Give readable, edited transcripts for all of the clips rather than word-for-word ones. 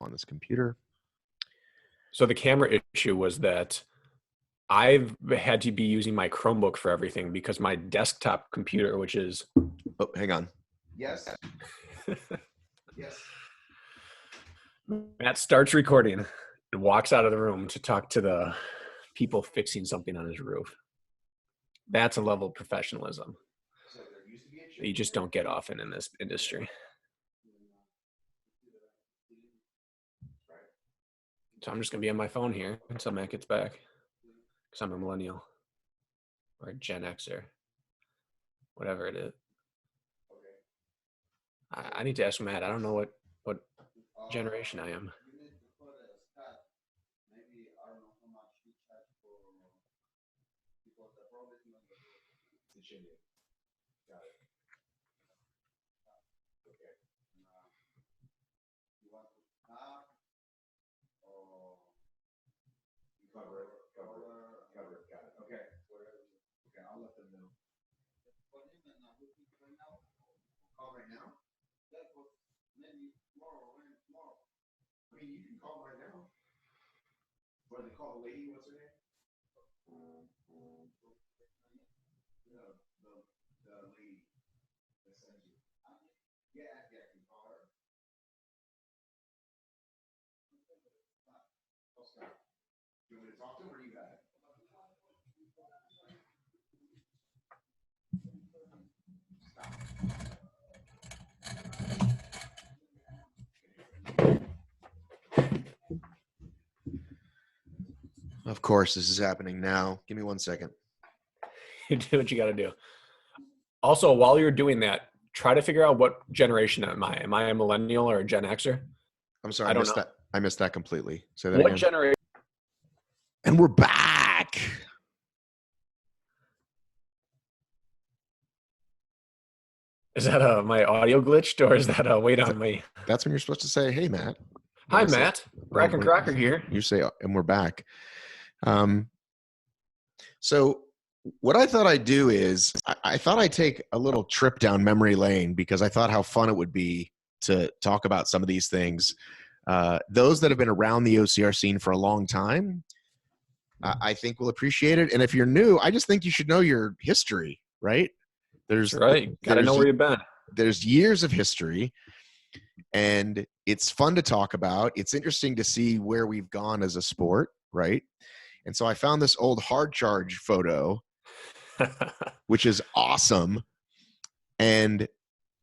on this computer. So the camera issue was that I've had to be using my Chromebook for everything because my desktop computer, which is... Oh, hang on. Yes. Yes. Matt starts recording and walks out of the room to talk to the people fixing something on his roof. That's a level of professionalism that you just don't get often in this industry. So I'm just going to be on my phone here until Matt gets back, because I'm a millennial or a Gen Xer, whatever it is. I need to ask Matt. I don't know what generation I am. Cover it. Got it. Okay. Okay, I'll let them know. Call right now? Maybe tomorrow. I mean, you can call right now. Or they call the lady, what's her name? The lady that sends you. Yeah, you can call her. Scott, you want me to talk to him or you got it? Of course, this is happening now. Give me 1 second. You do what you got to do. Also, while you're doing that, try to figure out what generation am I? Am I a millennial or a Gen Xer? I'm sorry, I missed that completely. Say that what again. Generation? And we're back. Is that my audio glitched, or is that a wait on me? That's when you're supposed to say, "Hey, Matt." Hi, Matt. Brakken Kraker here. You say, and we're back. So what I thought I'd do is I thought I'd take a little trip down memory lane because I thought how fun it would be to talk about some of these things. Those that have been around the OCR scene for a long time, I think will appreciate it. And if you're new, I just think you should know your history, right? That's right. Got to know where you've been. There's years of history, and it's fun to talk about. It's interesting to see where we've gone as a sport, right? And so I found this old hard charge photo, which is awesome. And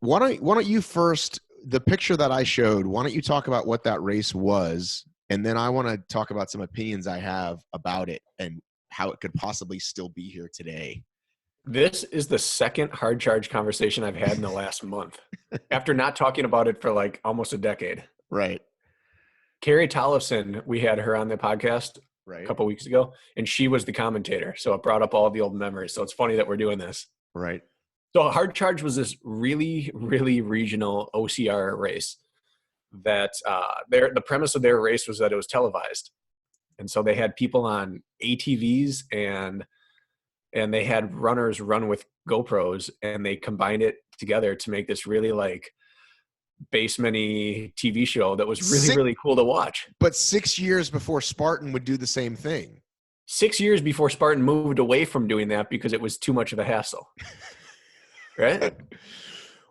why don't you first, the picture that I showed, why don't you talk about what that race was? And then I want to talk about some opinions I have about it and how it could possibly still be here today. This is the second hard charge conversation I've had in the last month after not talking about it for like almost a decade. Right. Carrie Tollefson, we had her on the podcast a couple weeks ago, and she was the commentator. So it brought up all the old memories. So it's funny that we're doing this. Right. So hard charge was this really, really regional OCR race that the premise of their race was that it was televised. And so they had people on ATVs and they had runners run with GoPros, and they combined it together to make this really like basement-y TV show that was really, really cool to watch. But 6 years before Spartan would do the same thing. 6 years before Spartan moved away from doing that because it was too much of a hassle. Right?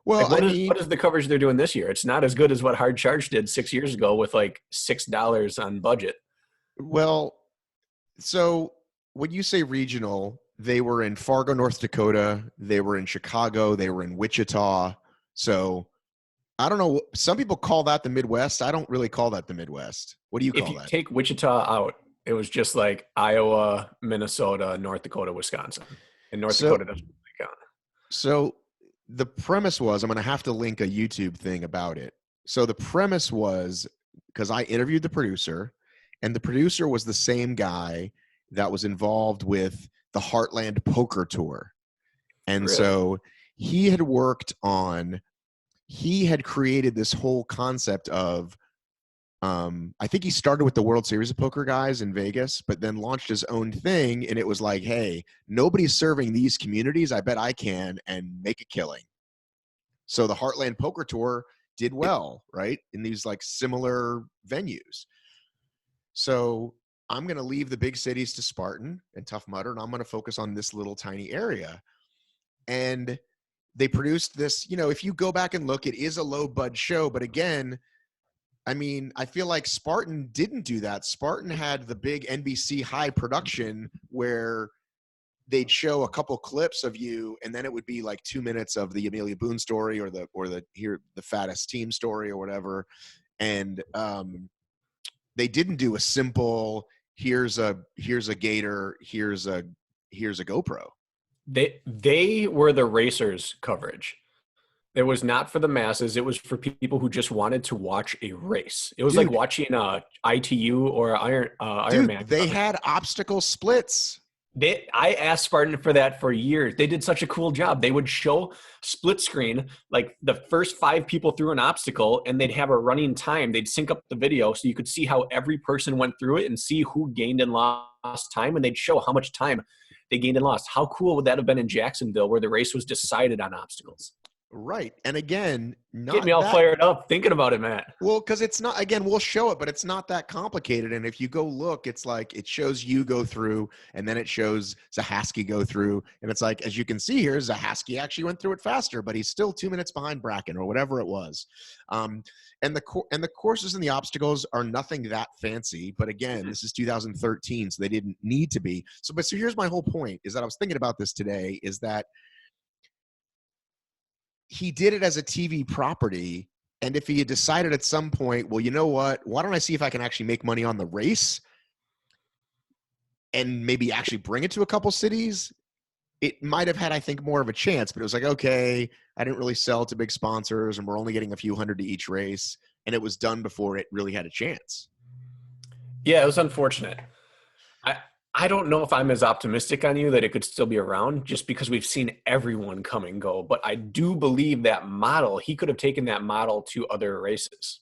Well, like what is the coverage they're doing this year? It's not as good as what Hard Charge did 6 years ago with like $6 on budget. Well, so when you say regional, they were in Fargo, North Dakota. They were in Chicago. They were in Wichita. So I don't know. Some people call that the Midwest. I don't really call that the Midwest. What do you call that? If you take Wichita out, it was just like Iowa, Minnesota, North Dakota, Wisconsin. And North Dakota doesn't really count. So the premise was, I'm going to have to link a YouTube thing about it. So the premise was, because I interviewed the producer, and the producer was the same guy that was involved with the Heartland Poker Tour. And so he had created this whole concept of, I think he started with the World Series of Poker guys in Vegas, but then launched his own thing. And it was like, hey, nobody's serving these communities. I bet I can and make a killing. So the Heartland Poker Tour did well, right, in these like similar venues. So I'm going to leave the big cities to Spartan and Tough Mudder, and I'm going to focus on this little tiny area. And they produced this, if you go back and look, it is a low bud show. But again, I mean, I feel like Spartan didn't do that. Spartan had the big NBC high production where they'd show a couple clips of you, and then it would be like 2 minutes of the Amelia Boone story or the fattest team story or whatever. And they didn't do a simple here's a gator, here's a GoPro. They were the racers coverage. It was not for the masses. It was for people who just wanted to watch a race. It was like watching ITU or Ironman. They had obstacle splits. I asked Spartan for that for years. They did such a cool job. They would show split screen, like the first 5 people through an obstacle, and they'd have a running time. They'd sync up the video so you could see how every person went through it and see who gained and lost time, and they'd show how much time they gained and lost. How cool would that have been in Jacksonville where the race was decided on obstacles? Right. And again, get me all fired up thinking about it, Matt. Well, because it's not, again, we'll show it, but it's not that complicated. And if you go look, it's like it shows you go through, and then it shows Zahaski go through. And it's like, as you can see here, Zahaski actually went through it faster, but he's still 2 minutes behind Brakken or whatever it was. And the courses and the obstacles are nothing that fancy. But again, this is 2013, so they didn't need to be. So here's my whole point, is that I was thinking about this today, is that he did it as a TV property. And if he had decided at some point, well, you know what, why don't I see if I can actually make money on the race and maybe actually bring it to a couple cities, it might have had, I think, more of a chance. But it was like, okay, I didn't really sell to big sponsors, and we're only getting a few hundred to each race. And it was done before it really had a chance. Yeah, it was unfortunate. I don't know if I'm as optimistic on you that it could still be around, just because we've seen everyone come and go. But I do believe that model, he could have taken that model to other races.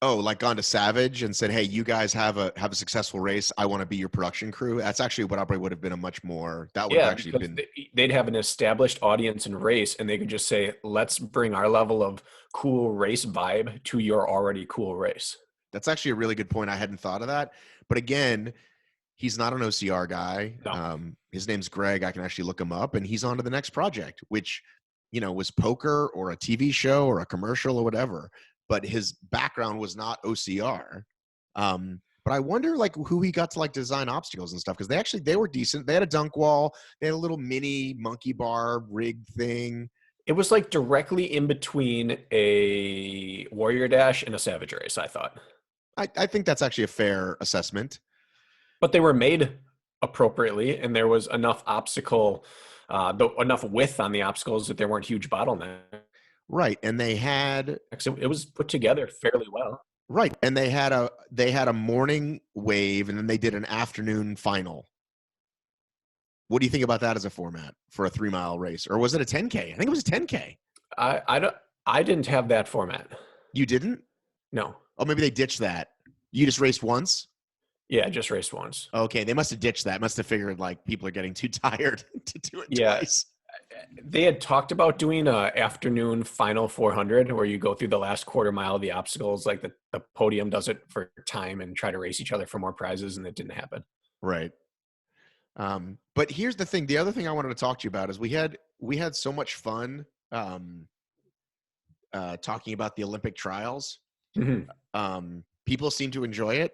Oh, like gone to Savage and said, hey, you guys have a successful race. I want to be your production crew. That's actually what probably would have been they'd have an established audience and race, and they could just say, let's bring our level of cool race vibe to your already cool race. That's actually a really good point. I hadn't thought of that. But again, he's not an OCR guy. No. His name's Greg. I can actually look him up, and he's on to the next project, which, was poker or a TV show or a commercial or whatever. But his background was not OCR. But I wonder like who he got to like design obstacles and stuff, because they were decent. They had a dunk wall. They had a little mini monkey bar rig thing. It was like directly in between a Warrior Dash and a Savage race, I thought. I think that's actually a fair assessment. But they were made appropriately, and there was enough enough width on the obstacles that there weren't huge bottlenecks. Right, and they had it was put together fairly well. Right, and they had a morning wave, and then they did an afternoon final. What do you think about that as a format for a 3-mile race, or was it a 10K? I think it was a 10K. I didn't have that format. You didn't? No. Oh, maybe they ditched that. You just raced once? Yeah, I just raced once. Okay, they must have ditched that. Must have figured like people are getting too tired to do it twice. They had talked about doing a afternoon final 400 where you go through the last quarter mile of the obstacles, like the podium does it for time and try to race each other for more prizes, and it didn't happen. Right. But here's the thing. The other thing I wanted to talk to you about is we had so much fun talking about the Olympic trials. Mm-hmm. People seem to enjoy it.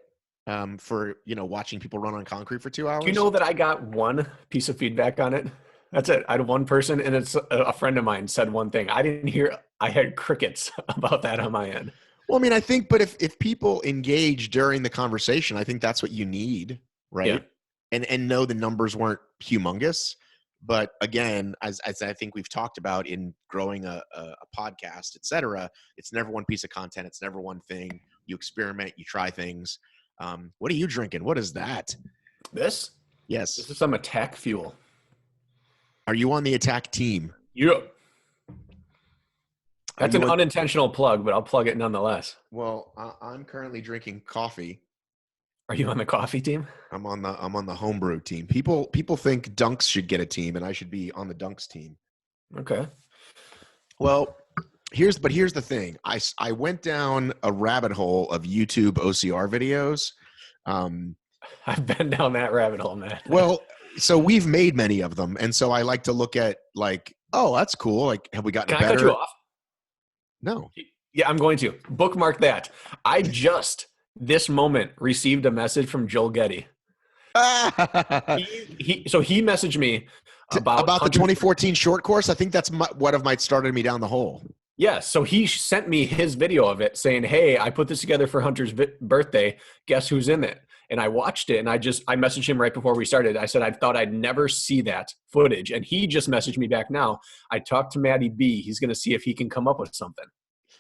For watching people run on concrete for 2 hours. Do you know that I got one piece of feedback on it? That's it. I had one person, and it's a friend of mine said one thing. I didn't hear. I had crickets about that on my end. Well, I mean, I think, but if people engage during the conversation, I think that's what you need, right? Yeah. And know the numbers weren't humongous, but again, as I think we've talked about in growing a podcast, et cetera, it's never one piece of content. It's never one thing. You experiment, you try things. What are you drinking? What is that? This? Yes. This is some Attack Fuel. Are you on the Attack team? Yep. That's an unintentional plug, but I'll plug it nonetheless. Well, I'm currently drinking coffee. Are you on the coffee team? I'm on the homebrew team. People think Dunks should get a team, and I should be on the Dunks team. Okay. Well, here's the thing. I went down a rabbit hole of YouTube OCR videos. I've been down that rabbit hole, man. Well, so we've made many of them, and so I like to look at like, oh, that's cool. Like, have we gotten Can better? I cut you off? No. Yeah, I'm going to bookmark that. I just this moment received a message from Joel Getty. He messaged me about the 2014 short course. I think that's what might started me down the hole. Yeah, so he sent me his video of it saying, hey, I put this together for Hunter's birthday. Guess who's in it? And I watched it, and I messaged him right before we started. I said I thought I'd never see that footage, and he just messaged me back now. I talked to Matty B. He's going to see if he can come up with something.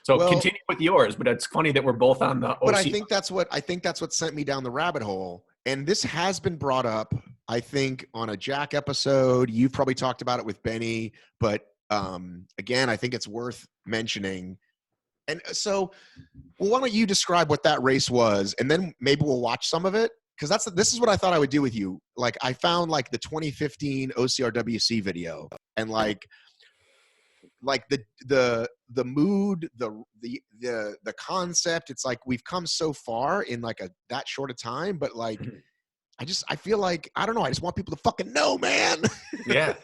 So continue with yours, but it's funny that we're both on the OC. But I think that's what sent me down the rabbit hole. And this has been brought up, I think, on a Jack episode. You've probably talked about it with Benny, but again, I think it's worth mentioning. And so, well, why don't you describe what that race was, and then maybe we'll watch some of it, because this is what I thought I would do with you. Like, I found like the 2015 OCRWC video, and like the mood, the concept. It's like we've come so far in like that short a time, but like I feel like, I don't know, I just want people to fucking know, man. Yeah.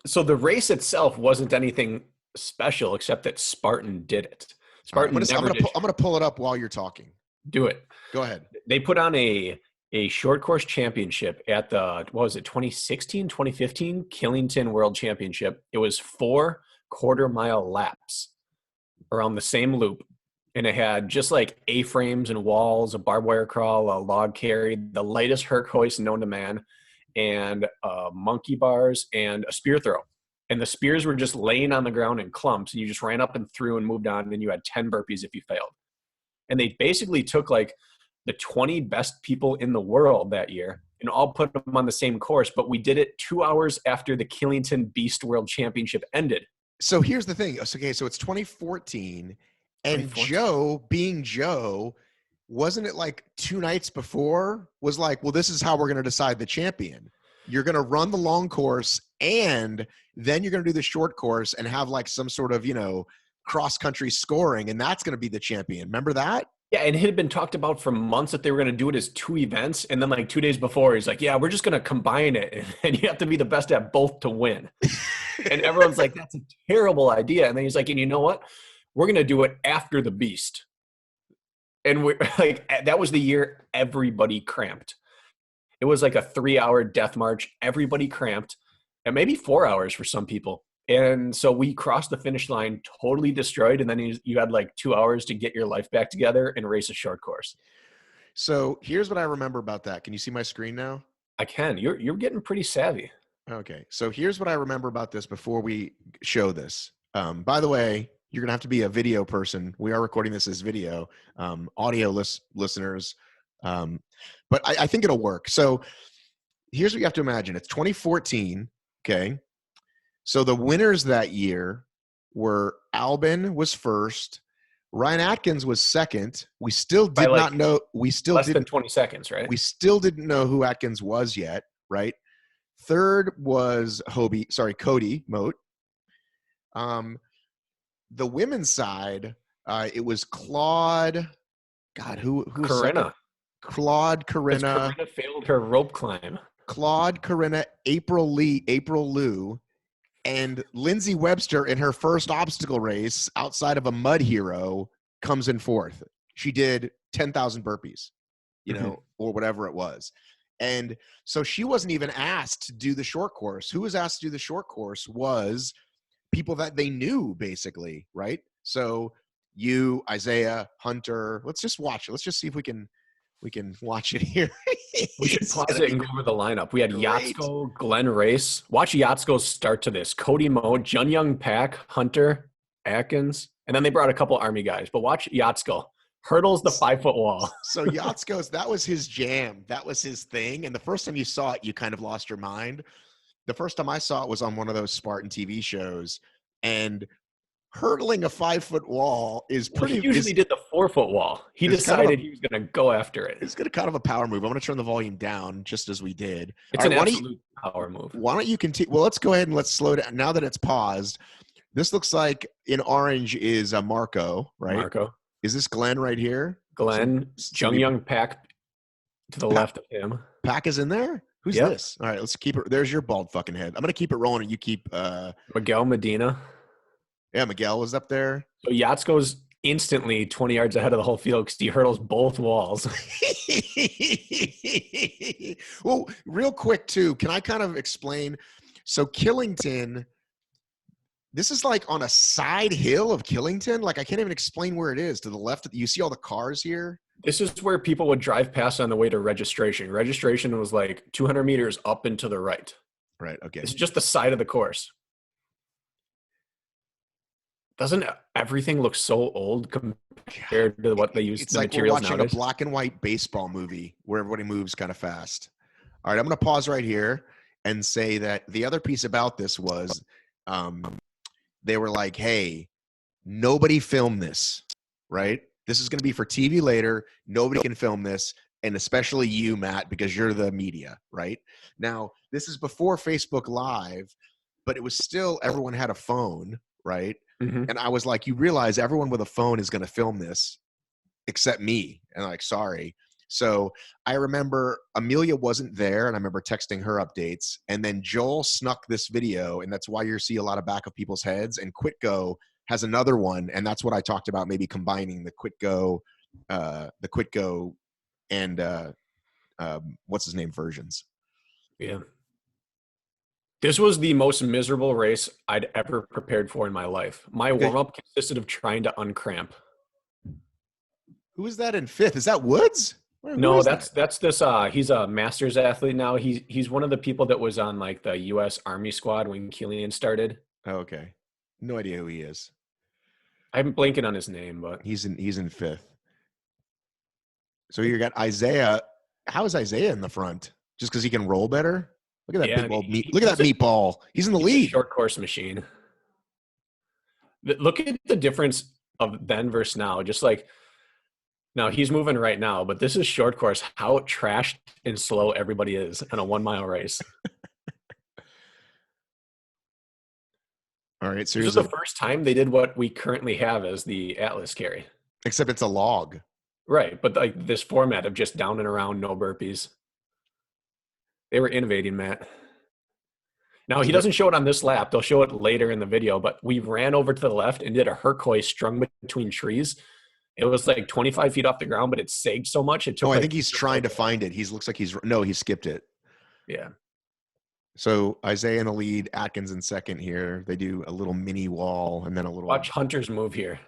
So the race itself wasn't anything special except that Spartan did it. Spartan I'm gonna pull it up while you're talking. Do it. Go ahead. They put on a short course championship at the 2016, 2015 Killington World Championship. It was 4 quarter-mile laps around the same loop, and it had just like A-frames and walls, a barbed wire crawl, a log carry, the lightest Herc hoist known to man, and monkey bars and a spear throw. And the spears were just laying on the ground in clumps, and you just ran up and through and moved on, and then you had 10 burpees if you failed. And they basically took like the 20 best people in the world that year and all put them on the same course, but we did it 2 hours after the Killington Beast World Championship ended. So here's the thing. Okay, so it's 2014, and Joe, being Joe, wasn't it like 2 nights before, was like, well, this is how we're going to decide the champion. You're going to run the long course, and then you're going to do the short course and have like some sort of, cross-country scoring, and that's going to be the champion. Remember that? Yeah, and it had been talked about for months that they were going to do it as 2 events, and then like 2 days before, he's like, yeah, we're just going to combine it, and you have to be the best at both to win. And everyone's like, that's a terrible idea. And then he's like, and you know what? We're going to do it after the Beast. And we're like, that was the year everybody cramped. It was like a 3-hour death march. Everybody cramped, and maybe 4 hours for some people. And so we crossed the finish line totally destroyed. And then you had like 2 hours to get your life back together and race a short course. So here's what I remember about that. Can you see my screen now? I can. You're getting pretty savvy. Okay. So here's what I remember about this before we show this. By the way, you're going to have to be a video person. We are recording this as video, audio listeners. But I think it'll work. So here's what you have to imagine. It's 2014. Okay. So the winners that year were Albin was first. Ryan Atkins was second. We still did not know. We still less than 20 seconds, right? We still didn't know who Atkins was yet, right? Third was Cody Moat. The women's side, it was Claude. God, who Corinna. Claude Corinna. Corinna failed her rope climb. Claude Corinna, April Lou, and Lindsay Webster in her first obstacle race outside of a mud hero comes in fourth. She did 10,000 burpees, or whatever it was. And so she wasn't even asked to do the short course. Who was asked to do the short course was people that they knew, basically, right? So you, Isaiah, Hunter, let's just watch it. Let's just see if we can watch it here. We should pause it and go over the lineup. We had Yatsko, Glenn Race. Watch Yatsko's start to this. Cody Moe, Jun Young Pak, Hunter, Atkins, and then they brought a couple Army guys. But watch Yatsko. Hurdles the 5-foot wall. So Yatsko's, that was his jam. That was his thing. And the first time you saw it, you kind of lost your mind. The first time I saw it was on one of those Spartan TV shows. And hurdling a 5-foot wall is pretty. He usually did the 4-foot wall. He decided he was going to go after it. It's kind of a power move. I'm going to turn the volume down just as we did. It's an absolute power move. Why don't you continue? Well, let's go ahead and let's slow down. Now that it's paused, This looks like in orange is Marco, right? Marco. Is this Glenn right here? Glenn, Jung Young Pack to the left of him. Pack is in there? Who's this? All right, let's keep it. There's your bald fucking head. I'm going to keep it rolling and you keep... Miguel Medina. Yeah, Miguel was up there. So Yachts goes instantly 20 yards ahead of the whole field because he hurdles both walls. Well, real quick, too, can I kind of explain? So Killington... This is like on a side hill of Killington. Like I can't even explain where it is. To the left, you see all the cars here? This is where people would drive past on the way to registration. Registration was like 200 meters up and to the right. Right, okay. It's just the side of the course. Doesn't everything look so old compared to what they used? It's like we're watching a black and white baseball movie where everybody moves kind of fast. All right, I'm going to pause right here and say that the other piece about this was they were like, hey, nobody film this, right? This is going to be for TV later. Nobody can film this, and especially you, Matt, because you're the media, right? Now, this is before Facebook Live, but it was still everyone had a phone, right? Mm-hmm. And I was like, you realize everyone with a phone is going to film this except me. And I'm like, sorry. So I remember Amelia wasn't there, and I remember texting her updates. And then Joel snuck this video, and that's why you see a lot of back of people's heads. And QuitGo has another one, and that's what I talked about, maybe combining the QuitGo and what's his name versions. Yeah. This was the most miserable race I'd ever prepared for in my life. My warm-up consisted of trying to uncramp. Who is that in fifth? Is that Woods? No, that's this. He's a masters athlete now. He's one of the people that was on like the U.S. Army squad when Killian started. Oh, okay, no idea who he is. I'm blanking on his name, but he's in fifth. So you got Isaiah. How is Isaiah in the front? Just because he can roll better? Look at that big old meat. Look at that meatball. He's in the lead. Short course machine. Look at the difference of then versus now. Just like. Now, he's moving right now, but this is short course, how trashed and slow everybody is on a 1 mile race. All right. So this is the first time they did what we currently have as the Atlas carry. Except it's a log. Right. But like this format of just down and around, no burpees. They were innovating, Matt. Now, he doesn't show it on this lap. They'll show it later in the video, but we ran over to the left and did a Herc strung between trees. It was like 25 feet off the ground, but it sagged so much. It took. I think he's trying to find it. He looks like he skipped it. Yeah. So Isaiah in the lead, Atkins in second here. They do a little mini wall and then a little. Watch Hunter's move here.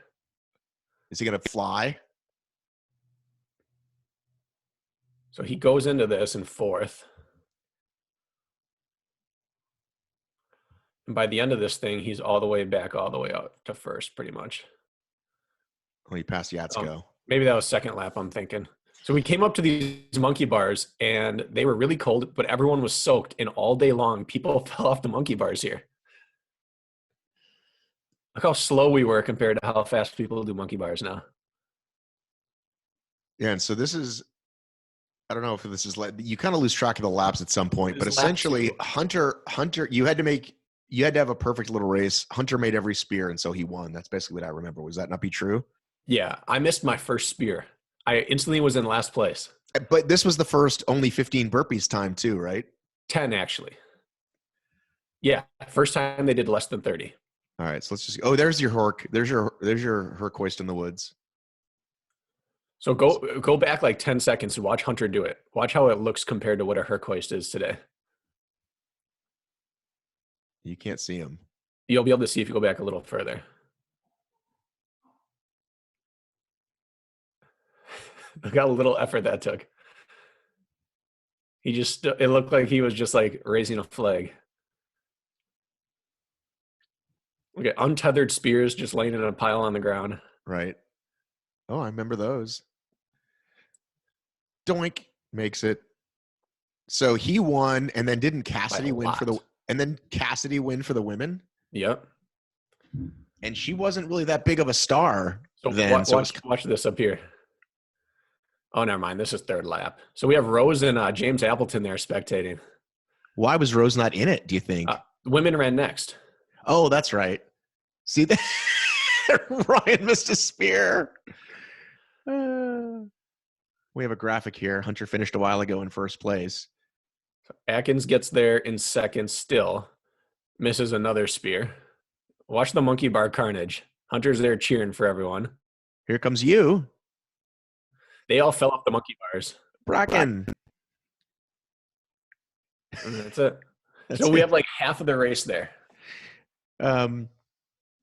Is he going to fly? So he goes into this in fourth. And by the end of this thing, he's all the way back, all the way out to first, pretty much. Oh, he passed Yatsko. Maybe that was second lap, I'm thinking. So we came up to these monkey bars, and they were really cold, but everyone was soaked. And all day long, people fell off the monkey bars here. Look how slow we were compared to how fast people do monkey bars now. Yeah, and so this is, I don't know if this is like, you kind of lose track of the laps at some point, but essentially Hunter, you had to have a perfect little race. Hunter made every spear, and so he won. That's basically what I remember. Was that not be true? Yeah, I missed my first spear. I instantly was in last place. But this was the first only 15 burpees time too, right? 10 actually. Yeah, first time they did less than 30. All right, so let's just. Oh, there's your Herc. There's your Herc hoist in the woods. So go back like 10 seconds and watch Hunter do it. Watch how it looks compared to what a Herc hoist is today. You can't see him. You'll be able to see if you go back a little further. Look how little effort that took. It looked like he was just like raising a flag. Look at untethered spears just laying in a pile on the ground. Right. Oh, I remember those. Doink makes it. So he won, and then didn't Cassidy win for the? And then Cassidy win for the women. Yep. And she wasn't really that big of a star then. Watch this up here. Oh, never mind. This is third lap. So we have Rose and James Appleton there spectating. Why was Rose not in it, do you think? Women ran next. Oh, that's right. See that? Ryan missed a spear. We have a graphic here. Hunter finished a while ago in first place. Atkins gets there in second still. Misses another spear. Watch the monkey bar carnage. Hunter's there cheering for everyone. Here comes you. They all fell off the monkey bars. Brakken. And that's it. So we have like half of the race there.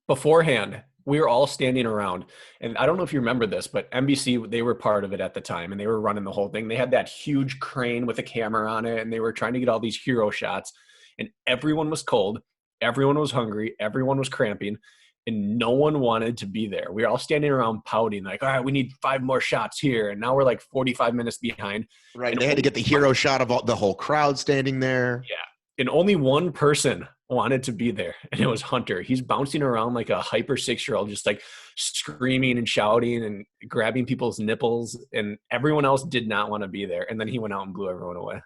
Beforehand, we were all standing around. And I don't know if you remember this, but NBC, they were part of it at the time, and they were running the whole thing. They had that huge crane with a camera on it, and they were trying to get all these hero shots. And everyone was cold. Everyone was hungry. Everyone was cramping. And no one wanted to be there. We were all standing around pouting, like, all right, we need 5 more shots here. And now we're like 45 minutes behind. Right. And they had to get the hero shot of the whole crowd standing there. Yeah. And only one person wanted to be there, and it was Hunter. He's bouncing around like a hyper 6-year-old, just like screaming and shouting and grabbing people's nipples, and everyone else did not want to be there. And then he went out and blew everyone away.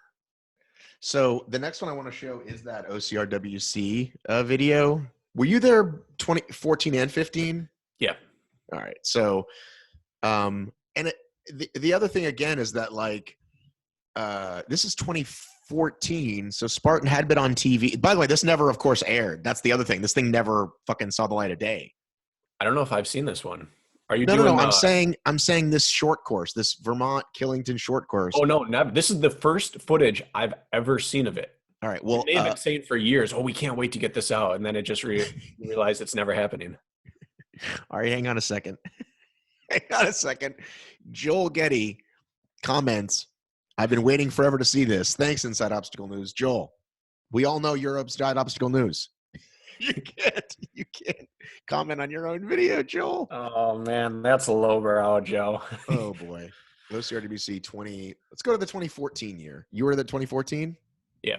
So the next one I want to show is that OCRWC video. Were you there 2014 and 15? Yeah. All right. So, the other thing again is that like, this is 2014. So Spartan had been on TV. By the way, this never, of course, aired. That's the other thing. This thing never fucking saw the light of day. I don't know if I've seen this one. Are you No. I'm saying this short course, this Vermont Killington short course. Oh no, never. This is the first footage I've ever seen of it. All right. Well, they've been saying for years, "Oh, we can't wait to get this out," and then it just realized it's never happening. All right, hang on a second. Joel Getty comments, "I've been waiting forever to see this. Thanks, Inside Obstacle News." Joel, we all know you're Inside Obstacle News. You can't comment on your own video, Joel. Oh man, that's a lowbrow, Joe. Oh boy. OCRWC 20. Let's go to the 2014 year. You were the 2014? Yeah.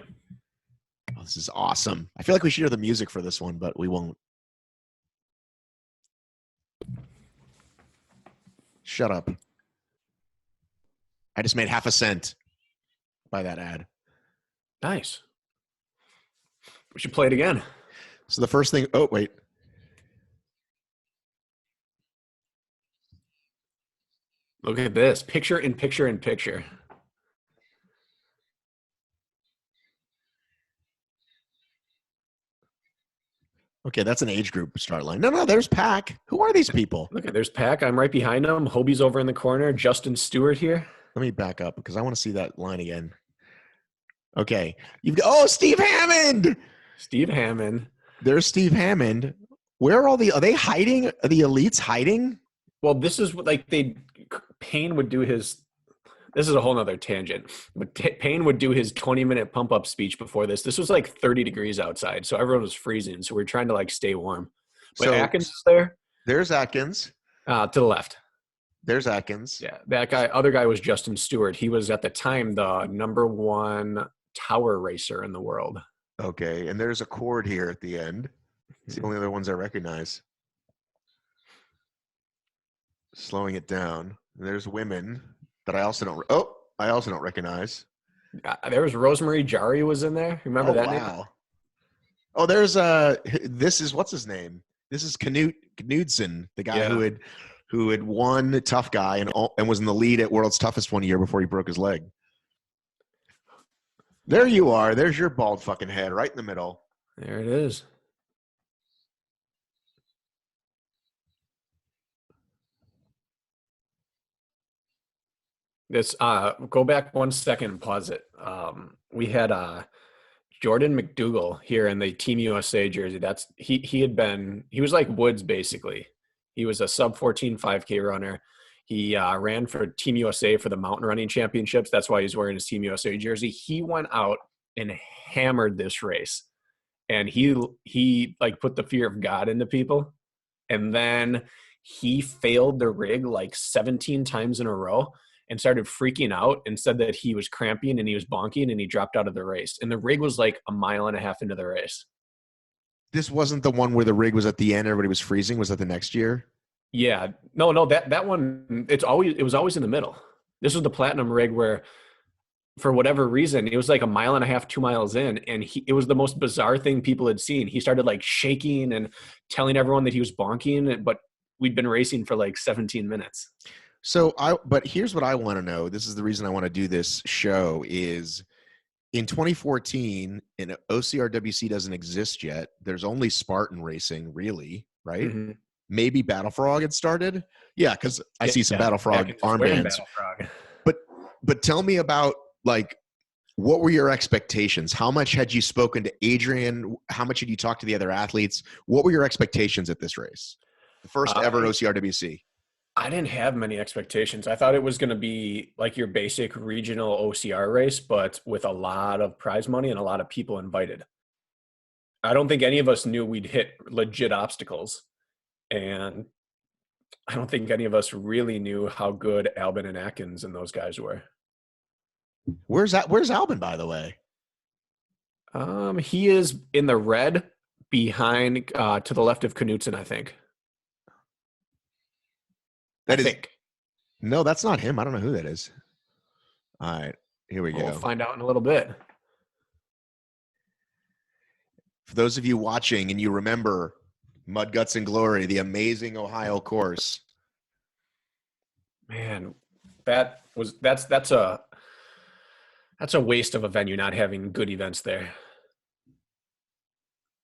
Oh, this is awesome. I feel like we should hear the music for this one, but we won't. Shut up. I just made half a cent by that ad. Nice. We should play it again. So the first thing, oh, wait. Look at this. Picture in picture in picture. Okay, that's an age group start line. No, there's Pack. Who are these people? Look, there's Pack. I'm right behind him. Hobie's over in the corner. Justin Stewart here. Let me back up because I want to see that line again. Okay. Oh, Steve Hammond. Steve Hammond. There's Steve Hammond. Where are they hiding? Are the elites hiding? Well, this is what Payne would do his, this is a whole nother tangent, but Payne would do his 20-minute pump-up speech before this. This was like 30 degrees outside, so everyone was freezing, so we're trying to stay warm. But so, Atkins is there. There's Atkins. To the left. There's Atkins. Yeah, that guy, other guy was Justin Stewart. He was at the time the #1 tower racer in the world. Okay, and there's a cord here at the end. It's the only other ones I recognize. Slowing it down. And there's women that I also don't recognize. There was Rosemary Jari was in there. Remember that name? Oh, there's this is what's his name? This is Knudsen, the guy who had won the tough guy and was in the lead at World's Toughest one year before he broke his leg. There you are. There's your bald fucking head right in the middle. There it is. This go back 1 second and pause it. We had Jordan Mcdougal here in the Team USA jersey. He was like Woods basically. He was a sub 14 5K runner. He ran for Team USA for the mountain running championships. That's why he's wearing his Team USA jersey. He went out and hammered this race, and he put the fear of God into people, and then he failed the rig 17 times in a row and started freaking out and said that he was cramping and he was bonking and he dropped out of the race. And the rig was 1.5 miles into the race. This wasn't the one where the rig was at the end, everybody was freezing. Was that the next year? Yeah. No, that one, it was always in the middle. This was the platinum rig where for whatever reason, it was like a mile and a half, 2 miles in, and it was the most bizarre thing people had seen. He started like shaking and telling everyone that he was bonking, but we'd been racing for like 17 minutes. But here's what I want to know. This is the reason I want to do this show is in 2014, and OCRWC doesn't exist yet. There's only Spartan racing, really, right? Mm-hmm. Maybe Battle Frog had started. Yeah, because I see some Battle Frog armbands. But tell me about, like, what were your expectations? How much had you spoken to Adrian? How much had you talked to the other athletes? What were your expectations at this race? The first ever OCRWC. I didn't have many expectations. I thought it was going to be like your basic regional OCR race, but with a lot of prize money and a lot of people invited. I don't think any of us knew we'd hit legit obstacles. And I don't think any of us really knew how good Albin and Atkins and those guys were. Where's Albin, by the way? He is in the red behind, to the left of Knutson, I think. No, that's not him. I don't know who that is. All right, here we go. We'll find out in a little bit. For those of you watching and you remember Mud Guts and Glory, the amazing Ohio course. Man, that's a waste of a venue not having good events there.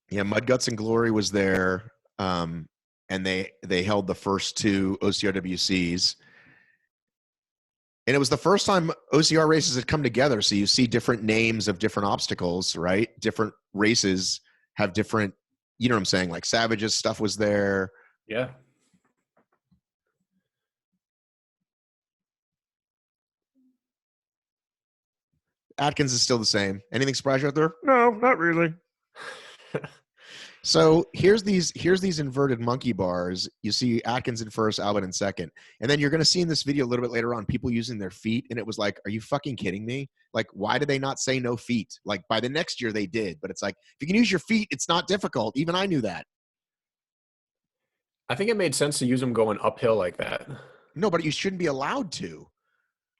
Yeah, Mud Guts and Glory was there. And they held the first two OCRWCs. And it was the first time OCR races had come together. So you see different names of different obstacles, right? Different races have different, you know what I'm saying? Like Savage's stuff was there. Yeah. Atkins is still the same. Anything surprise you out there? No, not really. So here's these inverted monkey bars. You see Atkins in first, Albin in second. And then you're going to see in this video a little bit later on people using their feet. And it was like, are you fucking kidding me? Like, why did they not say no feet? Like, by the next year they did. But it's like, if you can use your feet, it's not difficult. Even I knew that. I think it made sense to use them going uphill like that. No, but you shouldn't be allowed to.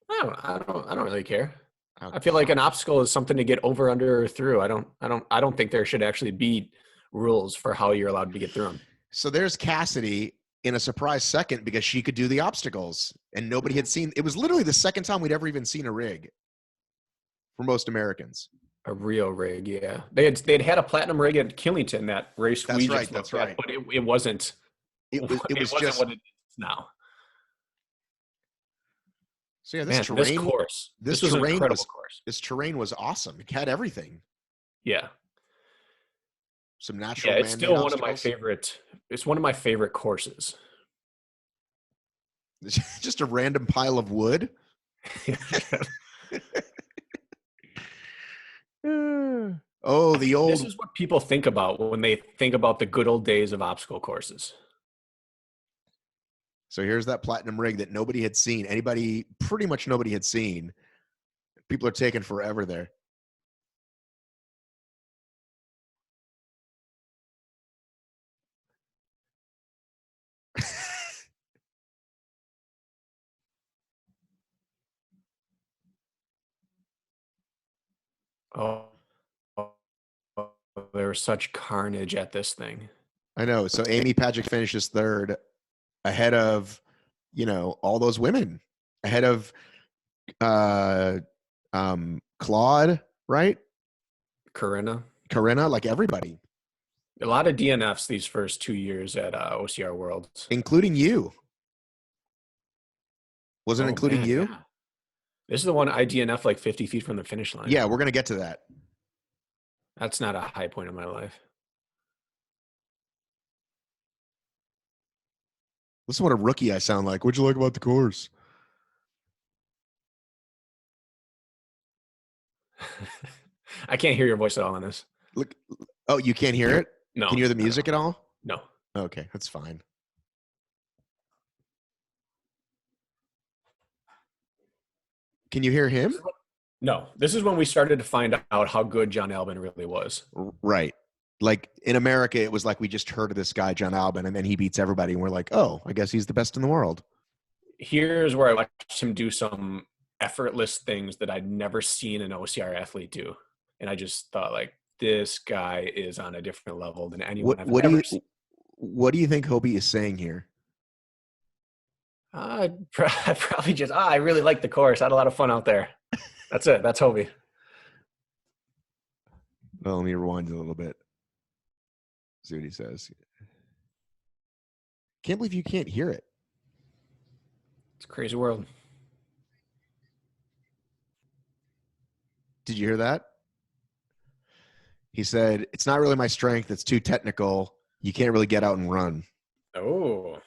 I don't really care. Okay. I feel like an obstacle is something to get over, under, or through. I don't think there should actually be rules for how you're allowed to get through them. So there's Cassidy in a surprise second because she could do the obstacles and nobody had seen. It was literally the second time we'd ever even seen a rig for most Americans. A real rig, yeah. They'd had a platinum rig at Killington that race. That's right. But it wasn't. It was just what it is now. So yeah, this was an incredible course. This terrain was awesome. It had everything. Yeah. Some natural. Yeah, it's still one of my favorite. It's one of my favorite courses. Just a random pile of wood. Oh, the old. This is what people think about when they think about the good old days of obstacle courses. So here's that platinum rig that nobody had seen. Pretty much nobody had seen. People are taking forever there. Oh, there was such carnage at this thing. I know. So Amy Patrick finishes third, ahead of, all those women, ahead of Claude, right? Corinna, like everybody. A lot of DNFs these first 2 years at OCR World, including you. Was it including you? Yeah. This is the one I DNF like 50 feet from the finish line. Yeah, we're going to get to that. That's not a high point in my life. Listen to what a rookie I sound like. What'd you like about the course? I can't hear your voice at all on this. Look, oh, you can't hear it? No. Can you hear the music at all? No. Okay, that's fine. Can you hear him? No. This is when we started to find out how good John Albin really was. Right. Like in America, it was like we just heard of this guy, John Albin, and then he beats everybody. And we're like, oh, I guess he's the best in the world. Here's where I watched him do some effortless things that I'd never seen an OCR athlete do. And I just thought, like, this guy is on a different level than anyone I've ever seen. What do you think Hobie is saying here? Probably just, I really like the course. I had a lot of fun out there. That's it. That's Hobie. Well, let me rewind a little bit. See what he says. Can't believe you can't hear it. It's a crazy world. Did you hear that? He said, it's not really my strength. It's too technical. You can't really get out and run. Oh.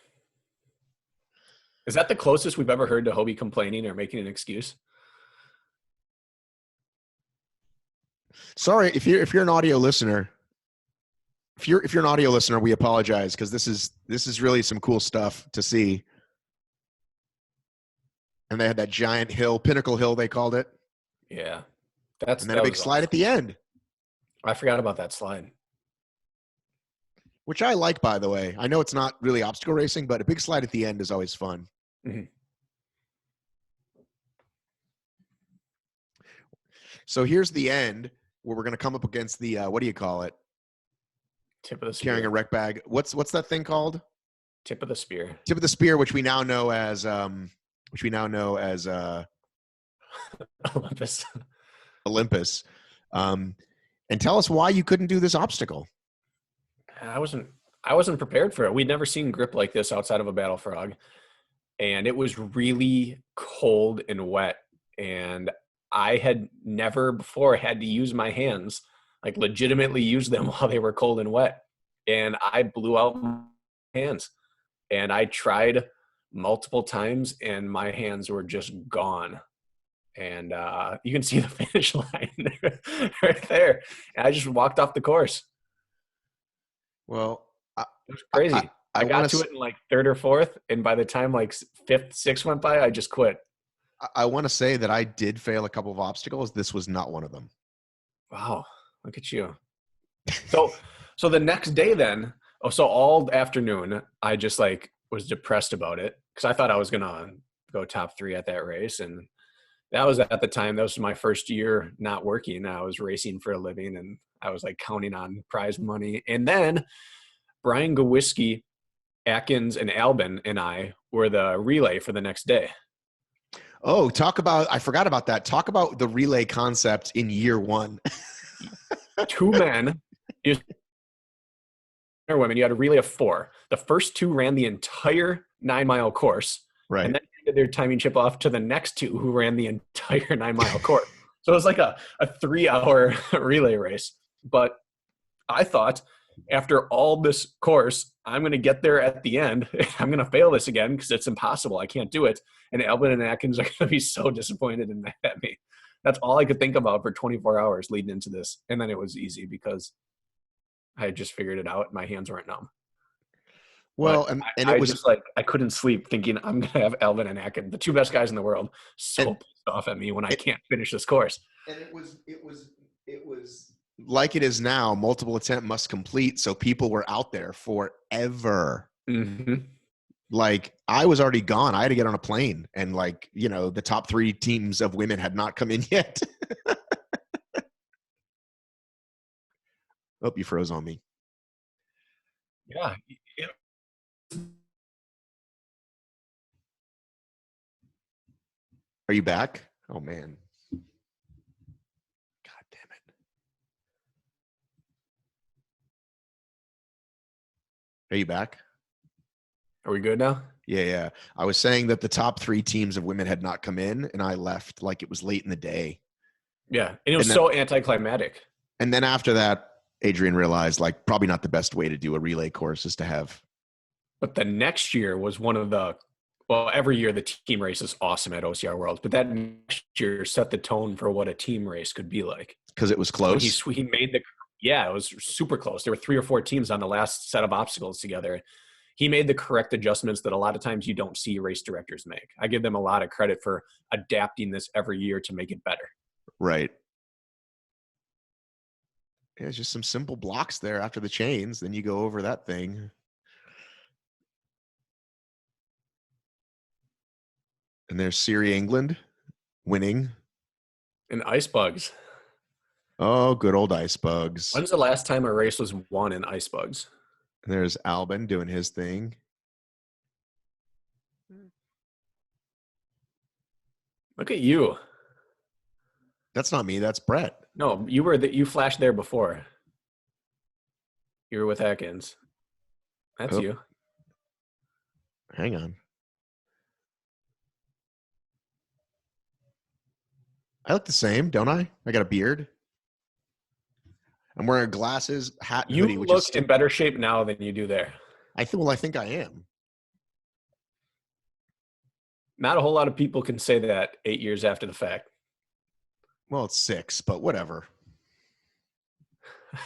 Is that the closest we've ever heard to Hobie complaining or making an excuse? Sorry, if you're an audio listener, if you're an audio listener, we apologize because this is really some cool stuff to see. And they had that giant hill, Pinnacle Hill, they called it. Yeah. And then a big slide at the end. I forgot about that slide. Which I like, by the way. I know it's not really obstacle racing, but a big slide at the end is always fun. Mm-hmm. So here's the end where we're going to come up against the, what do you call it? Tip of the spear. Carrying a rec bag. What's that thing called? Tip of the spear. Tip of the spear, which we now know as Olympus. Olympus. And tell us why you couldn't do this obstacle. I wasn't prepared for it. We'd never seen grip like this outside of a battle frog. And it was really cold and wet. And I had never before had to use my hands, like legitimately use them while they were cold and wet. And I blew out my hands. And I tried multiple times and my hands were just gone. And you can see the finish line right there. And I just walked off the course. Well, it was crazy. I got to it in like third or fourth, and by the time like fifth, sixth went by, I just quit. I want to say that I did fail a couple of obstacles. This was not one of them. Wow, look at you. So the next day then, so all afternoon, I just like was depressed about it because I thought I was gonna go top 3 at that race, and that was at the time. That was my first year not working. I was racing for a living, and I was like counting on prize money. And then Brian Gawiski, Atkins, and Albin and I were the relay for the next day. Oh, I forgot about that. Talk about the relay concept in year 1. 2 men, or women, you had a relay of 4. The first 2 ran the entire 9-mile course. Right. And then handed their timing chip off to the next 2 who ran the entire 9-mile course. So it was like a 3-hour relay race. But I thought after all this course, I'm going to get there at the end. I'm going to fail this again because it's impossible. I can't do it. And Albin and Atkins are going to be so disappointed and mad at me. That's all I could think about for 24 hours leading into this. And then it was easy because I had just figured it out. My hands weren't numb. Well, but and I it was just like, I couldn't sleep thinking I'm going to have Albin and Atkins, the 2 best guys in the world, pissed off at me when I can't finish this course. And it was like it is now, multiple attempt must complete. So people were out there forever. Mm-hmm. Like I was already gone. I had to get on a plane, and like, the top 3 teams of women had not come in yet. Oh, you froze on me. Yeah. Are you back? Oh man. God damn it. Are you back? Are we good now? Yeah. I was saying that the top 3 teams of women had not come in, and I left like it was late in the day. Yeah. And it was so anticlimactic. And then after that, Adrian realized like probably not the best way to do a relay course is to have. But the next year was one of the, well, every year the team race is awesome at OCR Worlds, but that next year set the tone for what a team race could be like. Because it was close. He made it was super close. There were 3 or 4 teams on the last set of obstacles together. He made the correct adjustments that a lot of times you don't see race directors make. I give them a lot of credit for adapting this every year to make it better. Right. Yeah, it's just some simple blocks there after the chains. Then you go over that thing. And there's Siri England winning. And ice bugs. Oh, good old ice bugs. When's the last time a race was won in ice bugs? There's Albin doing his thing. Look at you. That's not me. That's Brett. No, you flashed there before. You were with Atkins. That's Oh. you. Hang on. I look the same, don't I? I got a beard. I'm wearing glasses, hat, and You hoodie. Which look is in better shape now than you do there. I think I am. Not a whole lot of people can say that 8 years after the fact. Well, it's 6, but whatever.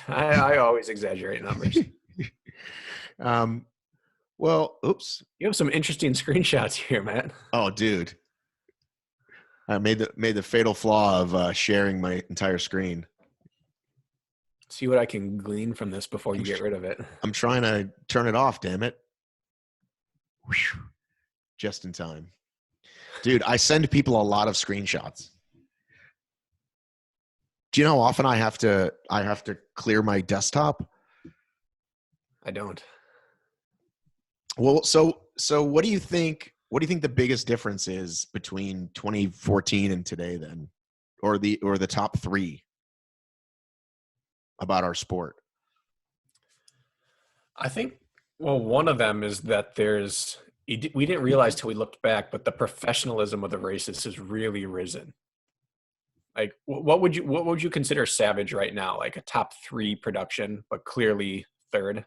I always exaggerate numbers. Well, oops. You have some interesting screenshots here, Matt. Oh, dude. I made the fatal flaw of sharing my entire screen. See what I can glean from this before you get rid of it. I'm trying to turn it off, damn it. Whew. Just in time. Dude, I send people a lot of screenshots. Do you know how often I have to clear my desktop? I don't. Well, so what do you think the biggest difference is between 2014 and today then? Or the top 3 about our sport? I think, well, one of them is that we didn't realize till we looked back, but the professionalism of the races has really risen. Like, what would you consider Savage right now? Like a top 3 production, but clearly third?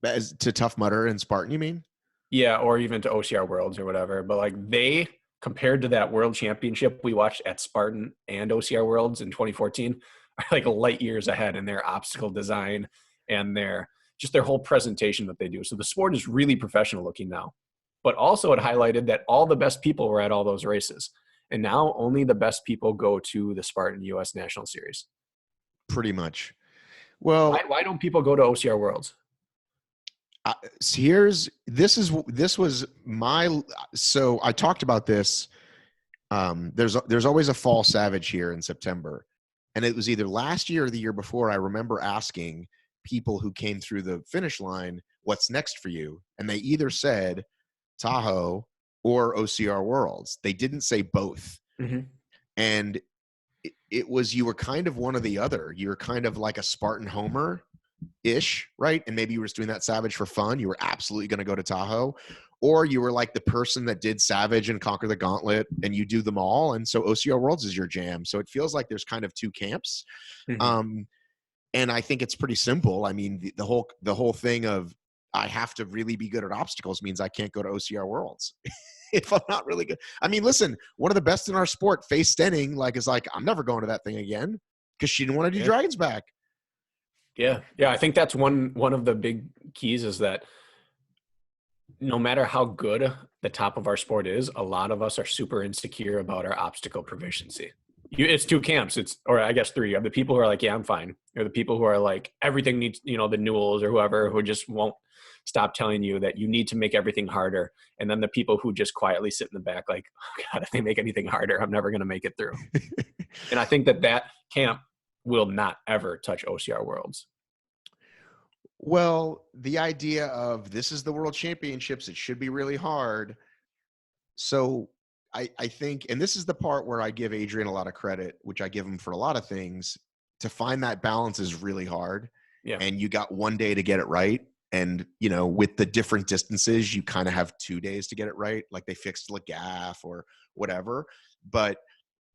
As to Tough Mudder and Spartan, you mean? Yeah, or even to OCR Worlds or whatever. But like they, compared to that World Championship we watched at Spartan and OCR Worlds in 2014, are like light years ahead in their obstacle design and their whole presentation that they do. So the sport is really professional looking now. But also it highlighted that all the best people were at all those races. And now only the best people go to the Spartan US National Series. Pretty much. Well, why don't people go to OCR Worlds? This was my, so I talked about this. There's always a fall Savage here in September, and it was either last year or the year before. I remember asking people who came through the finish line, "What's next for you?" And they either said Tahoe or OCR Worlds. They didn't say both. Mm-hmm. And it was, you were kind of one or the other. You were kind of like a Spartan homer ish, right? And maybe you were just doing that Savage for fun. You were absolutely going to go to Tahoe, or you were like the person that did Savage and Conquer the Gauntlet, and you do them all. And so OCR Worlds is your jam. So it feels like there's kind of 2 camps. Mm-hmm. And I think it's pretty simple. I mean, the whole thing of I have to really be good at obstacles means I can't go to OCR Worlds if I'm not really good. I mean, listen, one of the best in our sport, Faye Stenning, is like, I'm never going to that thing again because she didn't want to do Dragon's Back. Yeah. I think that's one of the big keys is that no matter how good the top of our sport is, a lot of us are super insecure about our obstacle proficiency. It's 2 camps. Or I guess 3. You have the people who are like, yeah, I'm fine. Or the people who are like, everything needs, the Newells or whoever who just won't stop telling you that you need to make everything harder. And then the people who just quietly sit in the back like, oh God, if they make anything harder, I'm never going to make it through. And I think that camp will not ever touch OCR Worlds. Well, the idea of this is the World Championships, it should be really hard. So I think, and this is the part where I give Adrian a lot of credit, which I give him for a lot of things, to find that balance is really hard. Yeah. And you got 1 day to get it right. And, with the different distances, you kind of have 2 days to get it right. Like they fixed Lagaff or whatever. But,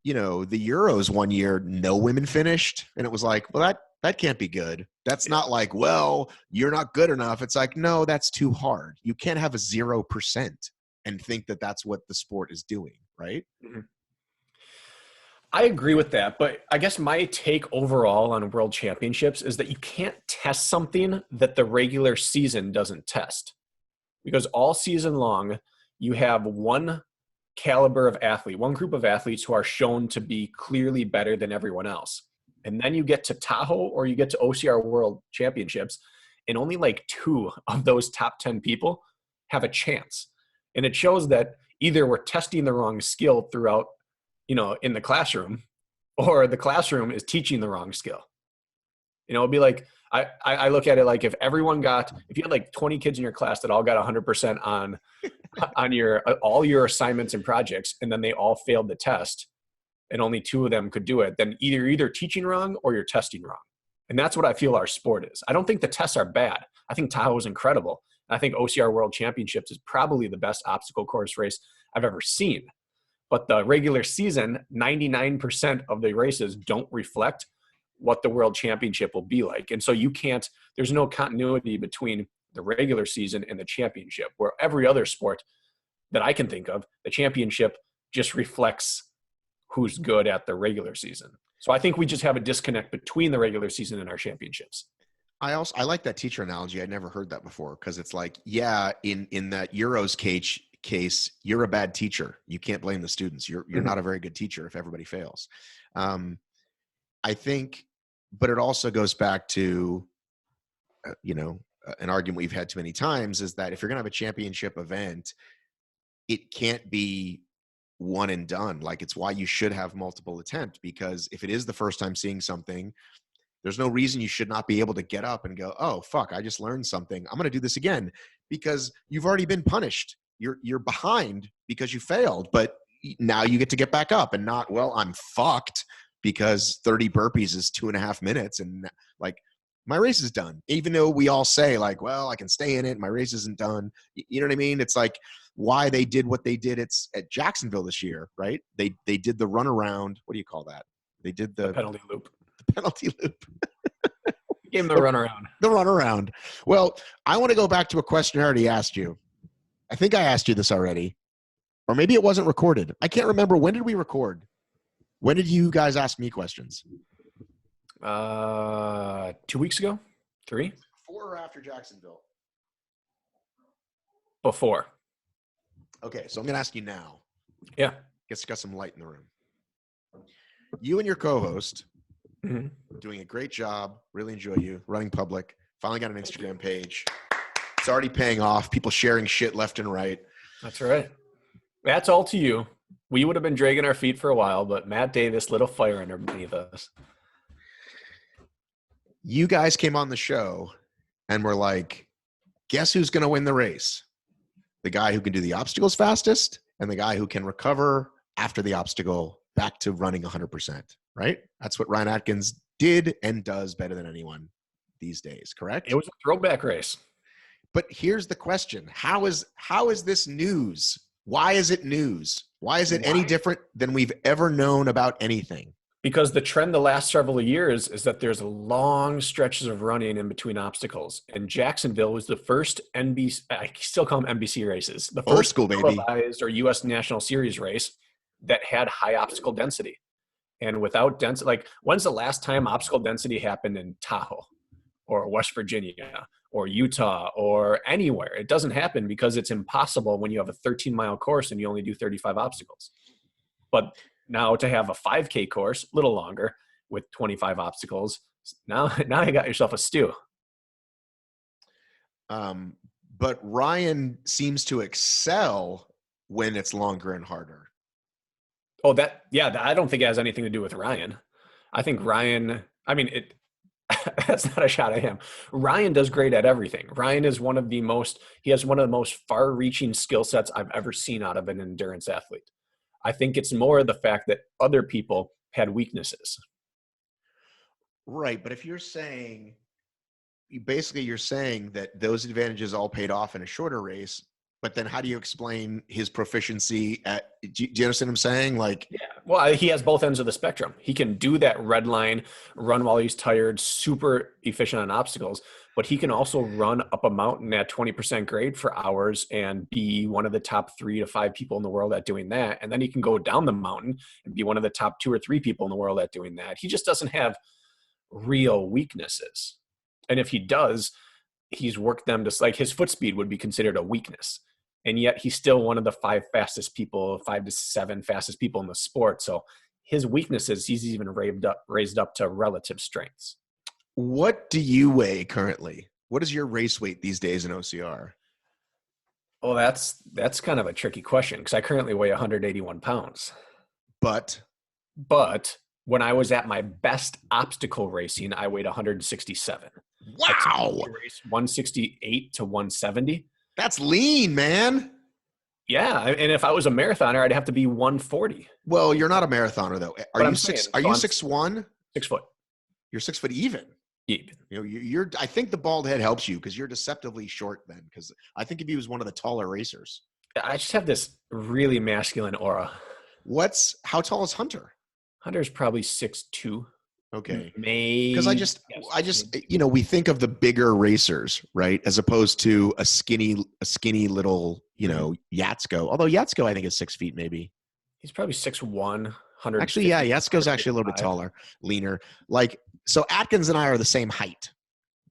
the Euros one year, no women finished. And it was like, well, that can't be good. That's not like, well, you're not good enough. It's like, no, that's too hard. You can't have a 0% and think that that's what the sport is doing, right? Mm-hmm. I agree with that, but I guess my take overall on World Championships is that you can't test something that the regular season doesn't test. Because all season long, you have one caliber of athlete, one group of athletes who are shown to be clearly better than everyone else. And then you get to Tahoe or you get to OCR World Championships, and only like 2 of those top 10 people have a chance. And it shows that either we're testing the wrong skill throughout, in the classroom, or the classroom is teaching the wrong skill. It'd be like, I look at it like if you had like 20 kids in your class that all got 100% on all your assignments and projects, and then they all failed the test and only 2 of them could do it, then either teaching wrong or you're testing wrong. And that's what I feel our sport is. I don't think the tests are bad. I think Tahoe is incredible. I think OCR World Championships is probably the best obstacle course race I've ever seen. But the regular season, 99% of the races don't reflect what the World Championship will be like. And so there's no continuity between the regular season and the championship, where every other sport that I can think of, the championship just reflects who's good at the regular season. So I think we just have a disconnect between the regular season and our championships. I like that teacher analogy. I'd never heard that before, because it's like, yeah, in that Euros case, you're a bad teacher. You can't blame the students. You're not a very good teacher if everybody fails. I think, but it also goes back to, an argument we've had too many times, is that if you're going to have a championship event, it can't be one and done. Like, it's why you should have multiple attempts, because if it is the first time seeing something, there's no reason you should not be able to get up and go, oh, fuck, I just learned something. I'm going to do this again, because you've already been punished. You're behind because you failed, but now you get to get back up and not, well, I'm fucked because 30 burpees is 2.5 minutes. And like, my race is done. Even though we all say like, well, I can stay in it. My race isn't done. You know what I mean? It's like why they did what they did at Jacksonville this year, right? They did the runaround. What do you call that? They did the penalty loop. The penalty loop. Gave them the runaround. The runaround. Well, I want to go back to a question I already asked you. I think I asked you this already, or maybe it wasn't recorded. I can't remember. When did we record? When did you guys ask me questions? 2 weeks ago? 3? Before or after Jacksonville? Before. Okay, so I'm going to ask you now. Yeah. Guess you got some light in the room. You and your co-host doing a great job. Really enjoy you. Running public. Finally got an Instagram page. It's already paying off. People sharing shit left and right. That's right. That's all to you. We would have been dragging our feet for a while, but Matt Davis lit a fire underneath us. You guys came on the show and were like, guess who's going to win the race? The guy who can do the obstacles fastest and the guy who can recover after the obstacle back to running 100%, right? That's what Ryan Atkins did and does better than anyone these days, correct? It was a throwback race. But here's the question. How is this news? Why is it news? Why is it any different than we've ever known about anything? Because the trend the last several years is that there's long stretches of running in between obstacles. And Jacksonville was the first NBC, I still call them NBC races, the Old first school, baby, televised or U.S. National Series race that had high obstacle density. And without density, like when's the last time obstacle density happened in Tahoe or West Virginia or Utah or anywhere? It doesn't happen because it's impossible when you have a 13-mile course and you only do 35 obstacles. But now to have a 5K course, a little longer, with 25 obstacles, now you got yourself a stew. But Ryan seems to excel when it's longer and harder. Oh, I don't think it has anything to do with Ryan. I think Ryan, that's not a shot at him. Ryan does great at everything. Ryan is he has one of the most far-reaching skill sets I've ever seen out of an endurance athlete. I think it's more the fact that other people had weaknesses. Right. But if you're saying that those advantages all paid off in a shorter race, but then how do you explain his proficiency do you understand what I'm saying? Like, yeah, well, he has both ends of the spectrum. He can do that red line, run while he's tired, super efficient on obstacles, but he can also run up a mountain at 20% grade for hours and be one of the top 3 to 5 people in the world at doing that. And then he can go down the mountain and be one of the top 2 or 3 people in the world at doing that. He just doesn't have real weaknesses. And if he does, he's worked them like his foot speed would be considered a weakness. And yet he's still one of the 5 to 7 fastest people in the sport. So his weaknesses, he's even raised up to relative strengths. What do you weigh currently? What is your race weight these days in OCR? Well, that's kind of a tricky question because I currently weigh 181 pounds. But But when I was at my best obstacle racing, I weighed 167. I wow, typically race 168 to 170. that's lean, man. Yeah, and if I was a marathoner, I'd have to be 140. Well, you're not a marathoner though. Are But you I'm six? saying, Are so you I'm 6'1"? 6 foot. You're 6 foot even. Even. You know, you're. I think the bald head helps you because you're deceptively short then. Because I think if he was one of the taller racers. I just have this really masculine aura. How tall is Hunter? Hunter's probably 6'2". Okay. Maybe. Because we think of the bigger racers, right, as opposed to a skinny little, Yatsko. Although Yatsko, I think, is 6 feet, maybe. He's probably 6'1", 100. Actually, yeah, Yatsko's actually a little bit taller, leaner. So Atkins and I are the same height.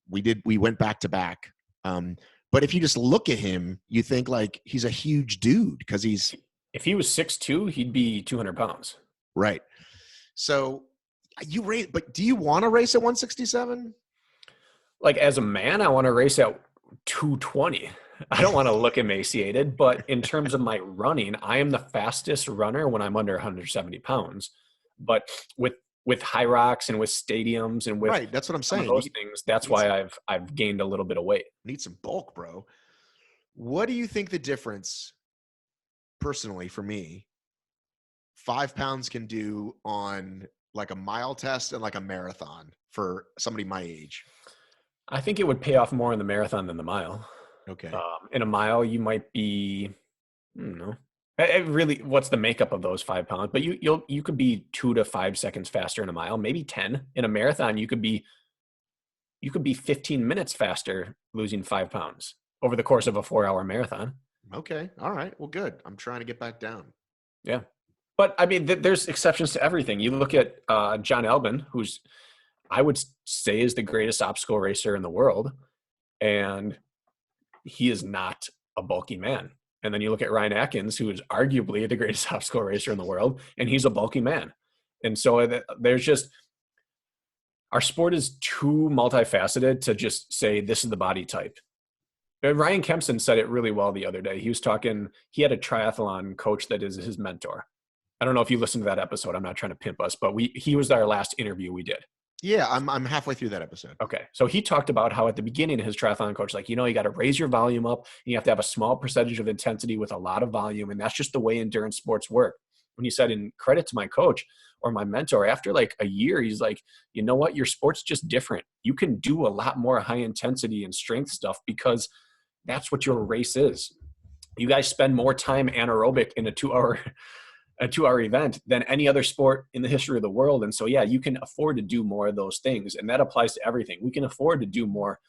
We went back to back. But if you just look at him, you think like he's a huge dude because he's. If he was 6'2", he'd be 200 pounds. Right. So you race, but do you want to race at 167? Like as a man, I want to race at 220. I don't want to look emaciated, but in terms of my running, I am the fastest runner when I'm under 170 pounds. But with high rocks and with stadiums and with right, that's what I'm saying. Those things, that's why I've gained a little bit of weight. Need some bulk, bro. What do you think the difference, personally, for me, 5 pounds can do on like a mile test and like a marathon for somebody my age? I think it would pay off more in the marathon than the mile. Okay. In a mile, you might be, I don't know. It really, what's the makeup of those 5 pounds? But you could be 2 to 5 seconds faster in a mile, maybe 10. In a marathon, you could be 15 minutes faster losing 5 pounds over the course of a 4-hour marathon. Okay. All right. Well, good. I'm trying to get back down. Yeah. But I mean, there's exceptions to everything. You look at John Albin, who's, I would say, is the greatest obstacle racer in the world. And he is not a bulky man. And then you look at Ryan Atkins, who is arguably the greatest obstacle racer in the world, and he's a bulky man. And so there's just, our sport is too multifaceted to just say this is the body type. And Ryan Kempson said it really well the other day. He was talking, he had a triathlon coach that is his mentor. I don't know if you listened to that episode. I'm not trying to pimp us, but he was our last interview we did. Yeah, I'm halfway through that episode. Okay. So he talked about how at the beginning his triathlon coach, like, you got to raise your volume up and you have to have a small percentage of intensity with a lot of volume. And that's just the way endurance sports work. When he said, in credit to my coach or my mentor, after like a year, he's like, you know what? Your sport's just different. You can do a lot more high intensity and strength stuff because that's what your race is. You guys spend more time anaerobic in a 2-hour event than any other sport in the history of the world. And so, yeah, you can afford to do more of those things. And that applies to everything. We can afford to do more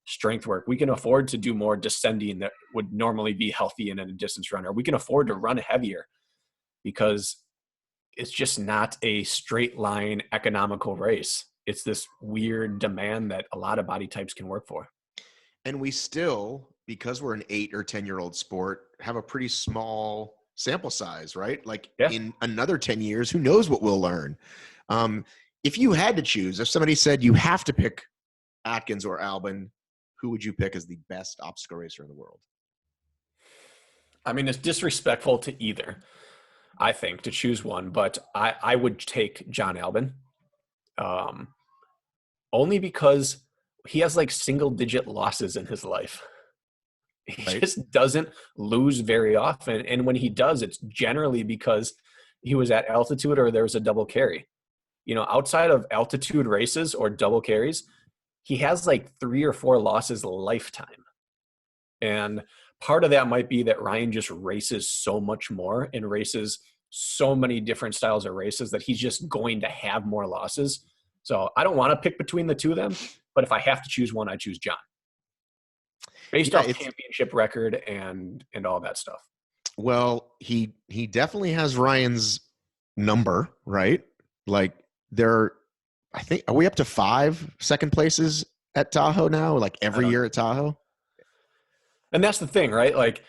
strength work. We can afford to do more descending that would normally be healthy in a distance runner. We can afford to run heavier because it's just not a straight line economical race. It's this weird demand that a lot of body types can work for. And we still, because we're an 8 or 10-year-old sport, have a pretty small sample size, right? Like in another 10 years, who knows what we'll learn? If you had to choose, if somebody said you have to pick Atkins or Albin, who would you pick as the best obstacle racer in the world? I mean, it's disrespectful to either, I think, to choose one, but I would take John Albin. Only because he has like single-digit losses in his life. He just doesn't lose very often. And when he does, it's generally because he was at altitude or there was a double carry. Outside of altitude races or double carries, he has like 3 or 4 losses a lifetime. And part of that might be that Ryan just races so much more and races so many different styles of races that he's just going to have more losses. So I don't want to pick between the two of them, but if I have to choose one, I choose John. Based off championship record and all that stuff. Well, he definitely has Ryan's number, right? Like I think, are we up to 5 second places at Tahoe now? Like every year at Tahoe? And that's the thing, right? Like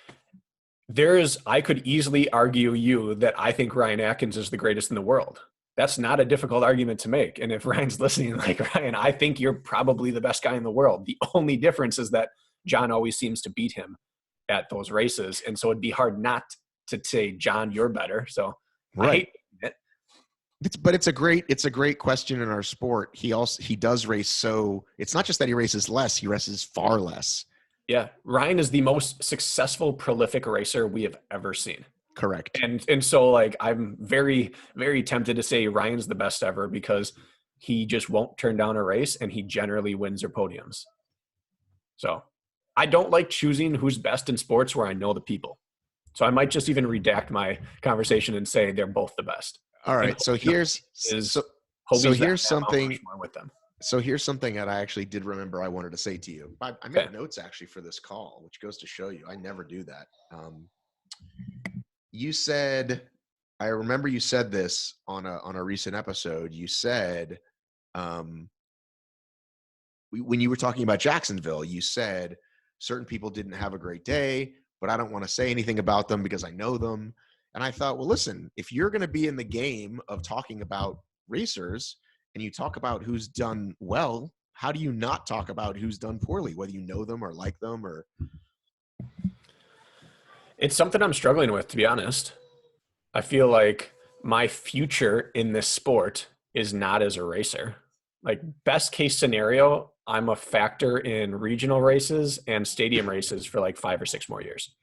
I could easily argue that I think Ryan Atkins is the greatest in the world. That's not a difficult argument to make. And if Ryan's listening, like, Ryan, I think you're probably the best guy in the world. The only difference is that John always seems to beat him at those races. And so it'd be hard not to say, John, you're better. So I Right. hate it. But it's a great question in our sport. He does race. So it's not just that he races less, he races far less. Yeah. Ryan is the most successful, prolific racer we have ever seen. Correct. And so like, I'm very, very tempted to say Ryan's the best ever because he just won't turn down a race and he generally wins or podiums. So I don't like choosing who's best in sports where I know the people. So I might just even redact my conversation and say they're both the best. All right. So here's something with them. So here's something that I actually did remember I wanted to say to you. I made notes actually for this call, which goes to show you I never do that. You said, I remember you said this on a recent episode. You said, when you were talking about Jacksonville, you said certain people didn't have a great day, but I don't want to say anything about them because I know them. And I thought, well, listen, if you're going to be in the game of talking about racers and you talk about who's done well, how do you not talk about who's done poorly, whether you know them or like them or? It's something I'm struggling with, to be honest. I feel like my future in this sport is not as a racer. Like best case scenario, I'm a factor in regional races and stadium races for like 5 or 6 more years.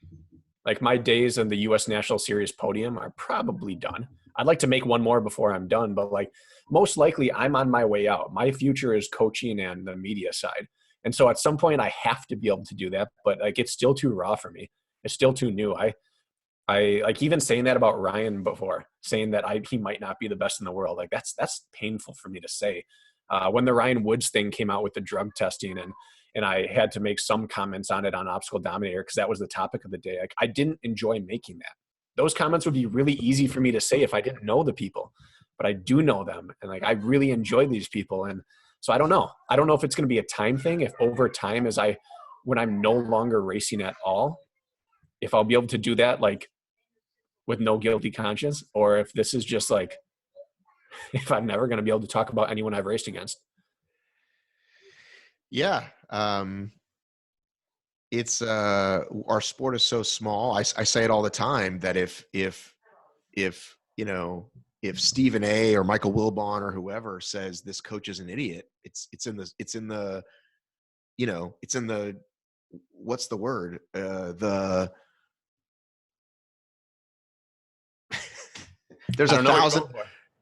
Like my days in the U.S. National Series podium are probably done. I'd like to make one more before I'm done, but like most likely I'm on my way out. My future is coaching and the media side. And so at some point I have to be able to do that, but like it's still too raw for me. It's still too new. I like even saying that about Ryan before, saying that he might not be the best in the world. Like that's painful for me to say. When the Ryan Woods thing came out with the drug testing and I had to make some comments on it on Obstacle Dominator because that was the topic of the day. Like I didn't enjoy making that. Those comments would be really easy for me to say if I didn't know the people, but I do know them. And like, I really enjoy these people. And so I don't know if it's going to be a time thing. If over time, when I'm no longer racing at all, if I'll be able to do that, like with no guilty conscience, or if this is just like, if I'm never going to be able to talk about anyone I've raced against. Yeah. It's our sport is so small. I say it all the time that if Stephen A or Michael Wilbon or whoever says this coach is an idiot, it's in the what's the word?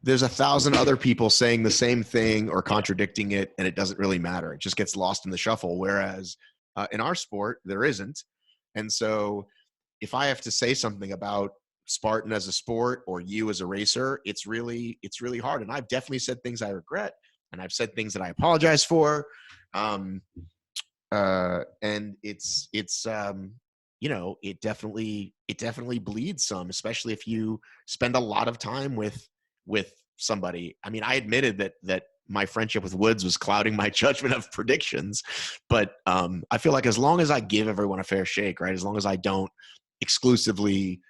There's 1,000 other people saying the same thing or contradicting it, and it doesn't really matter. It just gets lost in the shuffle. Whereas in our sport, there isn't. And so if I have to say something about Spartan as a sport or you as a racer, it's really hard. And I've definitely said things I regret, and I've said things that I apologize for. And it's it definitely bleeds some, especially if you spend a lot of time with somebody. I mean, I admitted that my friendship with Woods was clouding my judgment of predictions, but I feel like as long as I give everyone a fair shake, right? As long as I don't exclusively,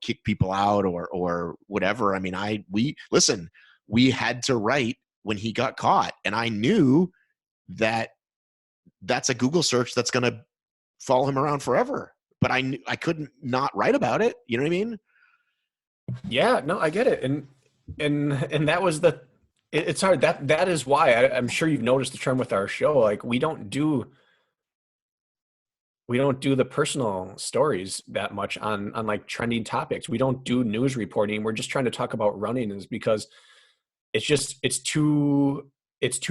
kick people out or whatever. I mean, we had to write when he got caught, and I knew that that's a Google search that's going to follow him around forever, but I couldn't not write about it. You know what I mean? Yeah, no, I get it. And that was it's hard. That is why I'm sure you've noticed the trend with our show. Like we don't do the personal stories that much on like trending topics. We don't do news reporting. We're just trying to talk about running is because it's too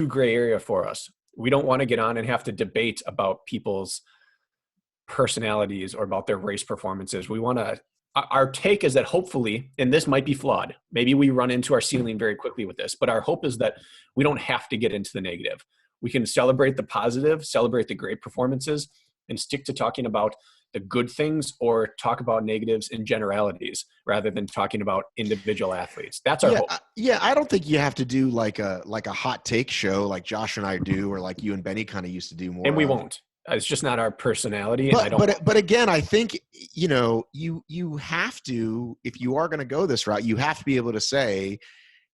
gray area for us. We don't want to get on and have to debate about people's personalities or about their race performances. Our take is that hopefully, and this might be flawed, maybe we run into our ceiling very quickly with this, but our hope is that we don't have to get into the negative. We can celebrate the positive, celebrate the great performances, and stick to talking about the good things or talk about negatives in generalities rather than talking about individual athletes. That's our hope. Yeah, I don't think you have to do like a hot take show like Josh and I do, or like you and Benny kind of used to do more. And we won't. It's just not our personality. But again, I think, you have to, if you are going to go this route, you have to be able to say,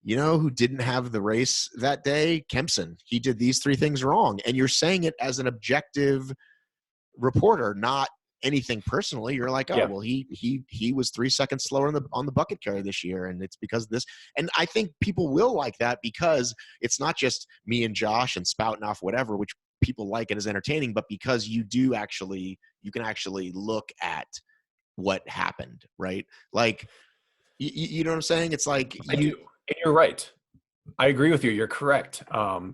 who didn't have the race that day? Kempson. He did these 3 things wrong. And you're saying it as an objective reporter, not anything personally. You're like, oh, well, he was 3 seconds slower on the bucket carry this year, and it's because of this. And I think people will like that because it's not just me and Josh and spouting off whatever, which people like it as entertaining, but because you can actually look at what happened, right? Like, you know what I'm saying? It's like I do. And you're right. I agree with you. You're correct. But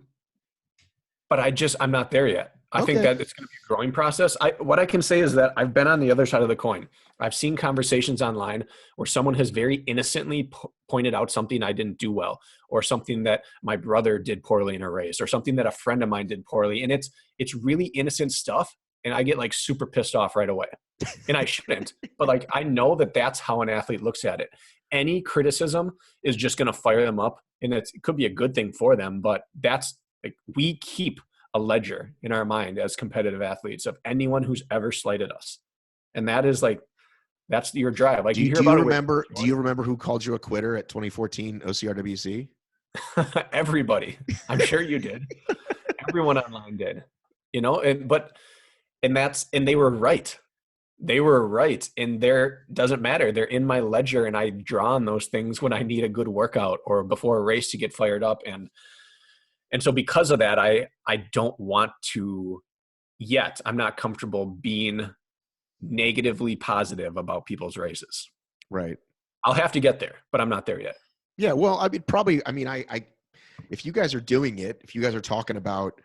I'm not there yet. I think that it's going to be a growing process. What I can say is that I've been on the other side of the coin. I've seen conversations online where someone has very innocently pointed out something I didn't do well, or something that my brother did poorly in a race, or something that a friend of mine did poorly. And it's really innocent stuff. And I get like super pissed off right away. And I shouldn't, but like, I know that that's how an athlete looks at it. Any criticism is just going to fire them up, and it could be a good thing for them, but that's like, we keep a ledger in our mind as competitive athletes of anyone who's ever slighted us. And that is like, that's your drive. Like, do you remember who called you a quitter at 2014 OCRWC? Everybody. I'm sure you did. Everyone online did, and they were right. They were right. And there doesn't matter. They're in my ledger, and I draw on those things when I need a good workout or before a race to get fired up. And so because of that, I don't want to yet. I'm not comfortable being negatively positive about people's races. Right. I'll have to get there, but I'm not there yet. Yeah. Well, if you guys are doing it, if you guys are talking about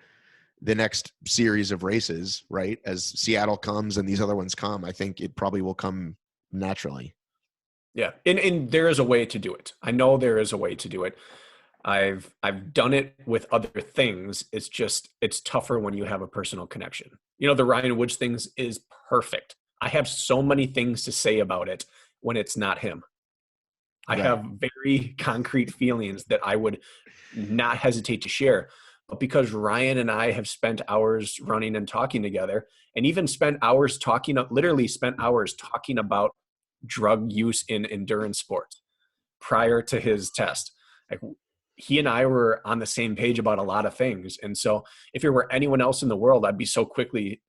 the next series of races, right, as Seattle comes and these other ones come, I think it probably will come naturally. Yeah. And there is a way to do it. I know there is a way to do it. I've done it with other things. It's tougher when you have a personal connection. The Ryan Woods things is perfect. I have so many things to say about it when it's not him. I have very concrete feelings that I would not hesitate to share. But because Ryan and I have spent hours running and talking together, and even literally spent hours talking about drug use in endurance sports prior to his test. Like, he and I were on the same page about a lot of things. And so if it were anyone else in the world, I'd be so quickly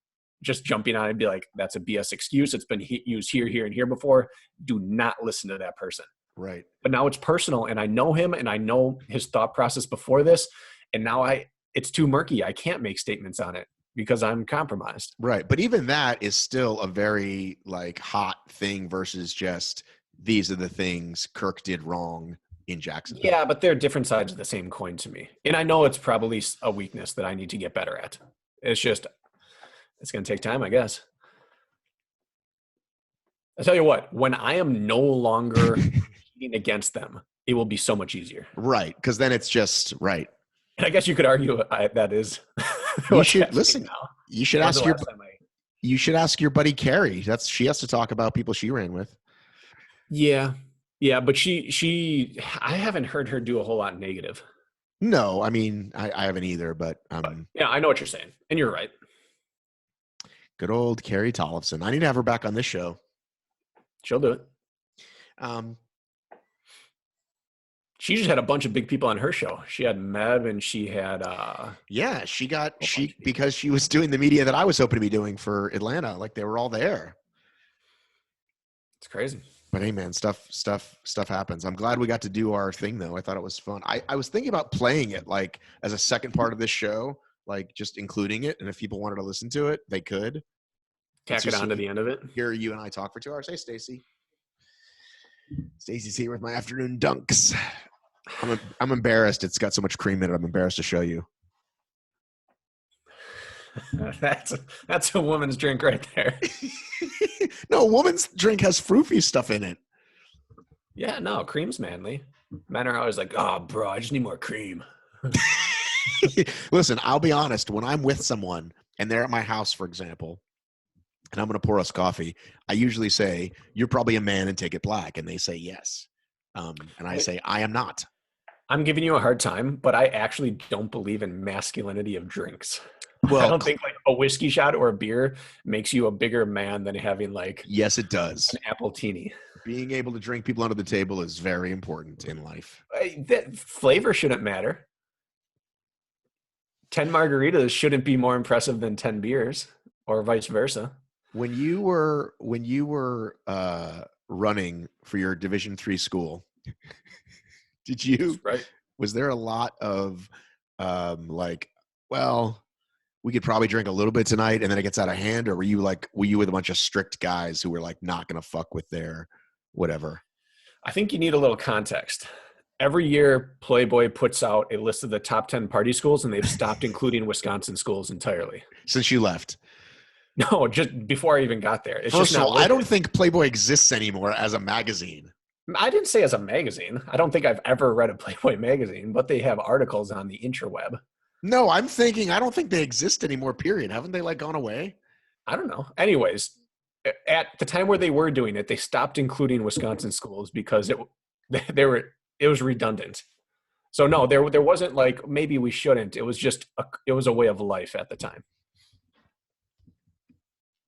just jumping on and be like, that's a BS excuse. It's been used here, here, and here before. Do not listen to that person. Right. But now it's personal, and I know him, and I know his thought process before this. And now it's too murky. I can't make statements on it because I'm compromised. Right. But even that is still a very like hot thing versus just, these are the things Kirk did wrong in Jacksonville. Yeah, but they're different sides of the same coin to me. And I know it's probably a weakness that I need to get better at. It's going to take time, I guess. I tell you what, when I am no longer competing against them, it will be so much easier. Right. Because then it's just right. And I guess you could argue that is. You should listen. Now. You should ask your buddy Carrie. She has to talk about people she ran with. Yeah. Yeah, but I haven't heard her do a whole lot negative. No, I mean, I haven't either, but yeah, I know what you're saying, and you're right. Good old Carrie Tollefson. I need to have her back on this show. She'll do it. She just had a bunch of big people on her show. She had Mev, and she had because she was doing the media that I was hoping to be doing for Atlanta. Like, they were all there. It's crazy. But hey, man, stuff happens. I'm glad we got to do our thing, though. I thought it was fun. I was thinking about playing it like as a second part of this show, like just including it. And if people wanted to listen to it, they could tack it on to the end of it. Hear you and I talk for 2 hours. Hey, Stacy. Stacy's here with my afternoon dunks. I'm embarrassed. It's got so much cream in it. I'm embarrassed to show you. That's a woman's drink right there. No, a woman's drink has froofy stuff in it. Yeah, no, cream's manly. Men are always like, oh, bro, I just need more cream. Listen, I'll be honest. When I'm with someone and they're at my house, for example, and I'm going to pour us coffee, I usually say, you're probably a man and take it black. And they say yes. And I say, I am not. I'm giving you a hard time, but I actually don't believe in masculinity of drinks. Well, I don't think like a whiskey shot or a beer makes you a bigger man than having like. Yes, it does. An apple teeny. Being able to drink people under the table is very important in life. That flavor shouldn't matter. 10 margaritas shouldn't be more impressive than 10 beers, or vice versa. when you were running for your Division III school, did you Right. was there a lot of like, well, we could probably drink a little bit tonight and then it gets out of hand, or were you with a bunch of strict guys who were like not gonna fuck with their whatever? I think you need a little context. Every year, Playboy puts out a list of the top 10 party schools, and they've stopped including Wisconsin schools entirely. Since you left. No, just before I even got there. It's First just of not all, I don't listed. think Playboy exists anymore as a magazine. I didn't say as a magazine. I don't think I've ever read a Playboy magazine, but they have articles on the interweb. No, I'm thinking I don't think they exist anymore, period. Haven't they like gone away? I don't know. Anyways, at the time where they were doing it, they stopped including Wisconsin schools because it was redundant. So no, there wasn't like maybe we shouldn't. It was just it was a way of life at the time.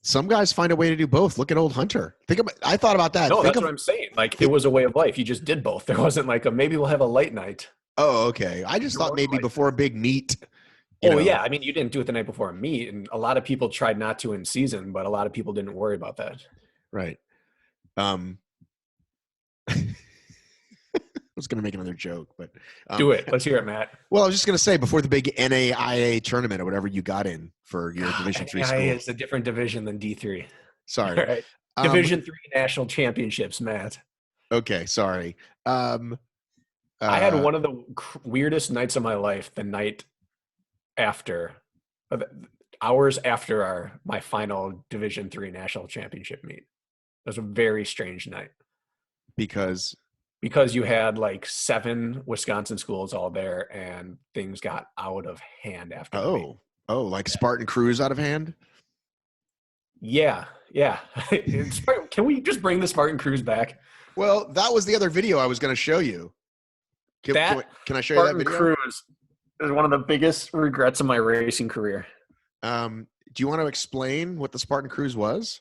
Some guys find a way to do both. Look at old Hunter. I thought about that. No, that's what I'm saying. Like it was a way of life. You just did both. There wasn't like a maybe we'll have a late night. Oh, okay. I just thought maybe before a big meet. You Oh know. yeah, I mean you didn't do it the night before a meet, and a lot of people tried not to in season, but a lot of people didn't worry about that. Right. I was going to make another joke, but Do it. Let's hear it, Matt. Well, I was just going to say before the big NAIA tournament or whatever you got in for your Division III school. NAIA is a different division than D3. Sorry. All right. Division III national championships, Matt. Okay, sorry. I had one of the weirdest nights of my life. The night after, hours after my final Division III national championship meet. It was a very strange night. Because you had like 7 Wisconsin schools all there, and things got out of hand after. Like Spartan Cruise out of hand? Yeah. Can we just bring the Spartan Cruise back? Well, that was the other video I was going to show you. Can I show you that video? Spartan Cruise is one of the biggest regrets of my racing career. Do you want to explain what the Spartan Cruise was?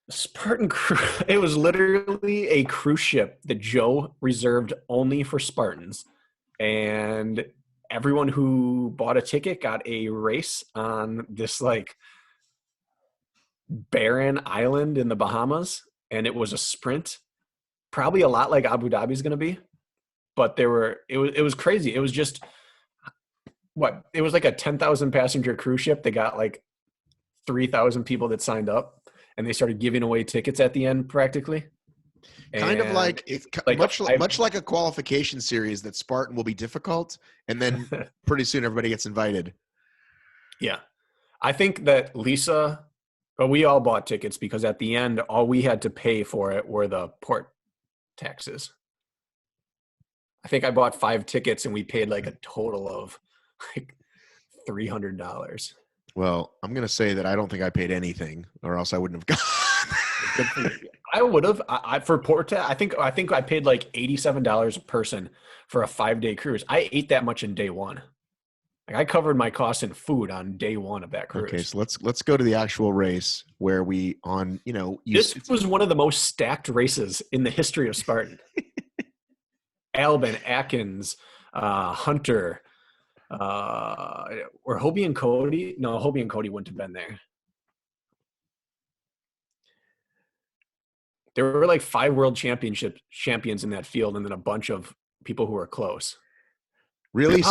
Spartan Cruise, it was literally a cruise ship that Joe reserved only for Spartans. And everyone who bought a ticket got a race on this like barren island in the Bahamas. And it was a sprint, probably a lot like Abu Dhabi's going to be. But it was crazy. It was just, it was like a 10,000 passenger cruise ship. They got like 3,000 people that signed up. And they started giving away tickets at the end, practically. Kind of like much like a qualification series that Spartan will be difficult, and then pretty soon everybody gets invited. Yeah, I think that we all bought tickets because at the end, all we had to pay for it were the port taxes. I think I bought 5 tickets, and we paid like a total of like $300. Well, I'm going to say that I don't think I paid anything, or else I wouldn't have gone. I would have. For Porta, I think I paid like $87 a person for a 5-day cruise. I ate that much in day one. Like I covered my costs in food on day one of that cruise. Okay, so let's go to the actual race where this was one of the most stacked races in the history of Spartan. Albin, Atkins, Hunter. Or Hobie and Cody? No, Hobie and Cody wouldn't have been there. There were like 5 world champions in that field, and then a bunch of people who were close. Really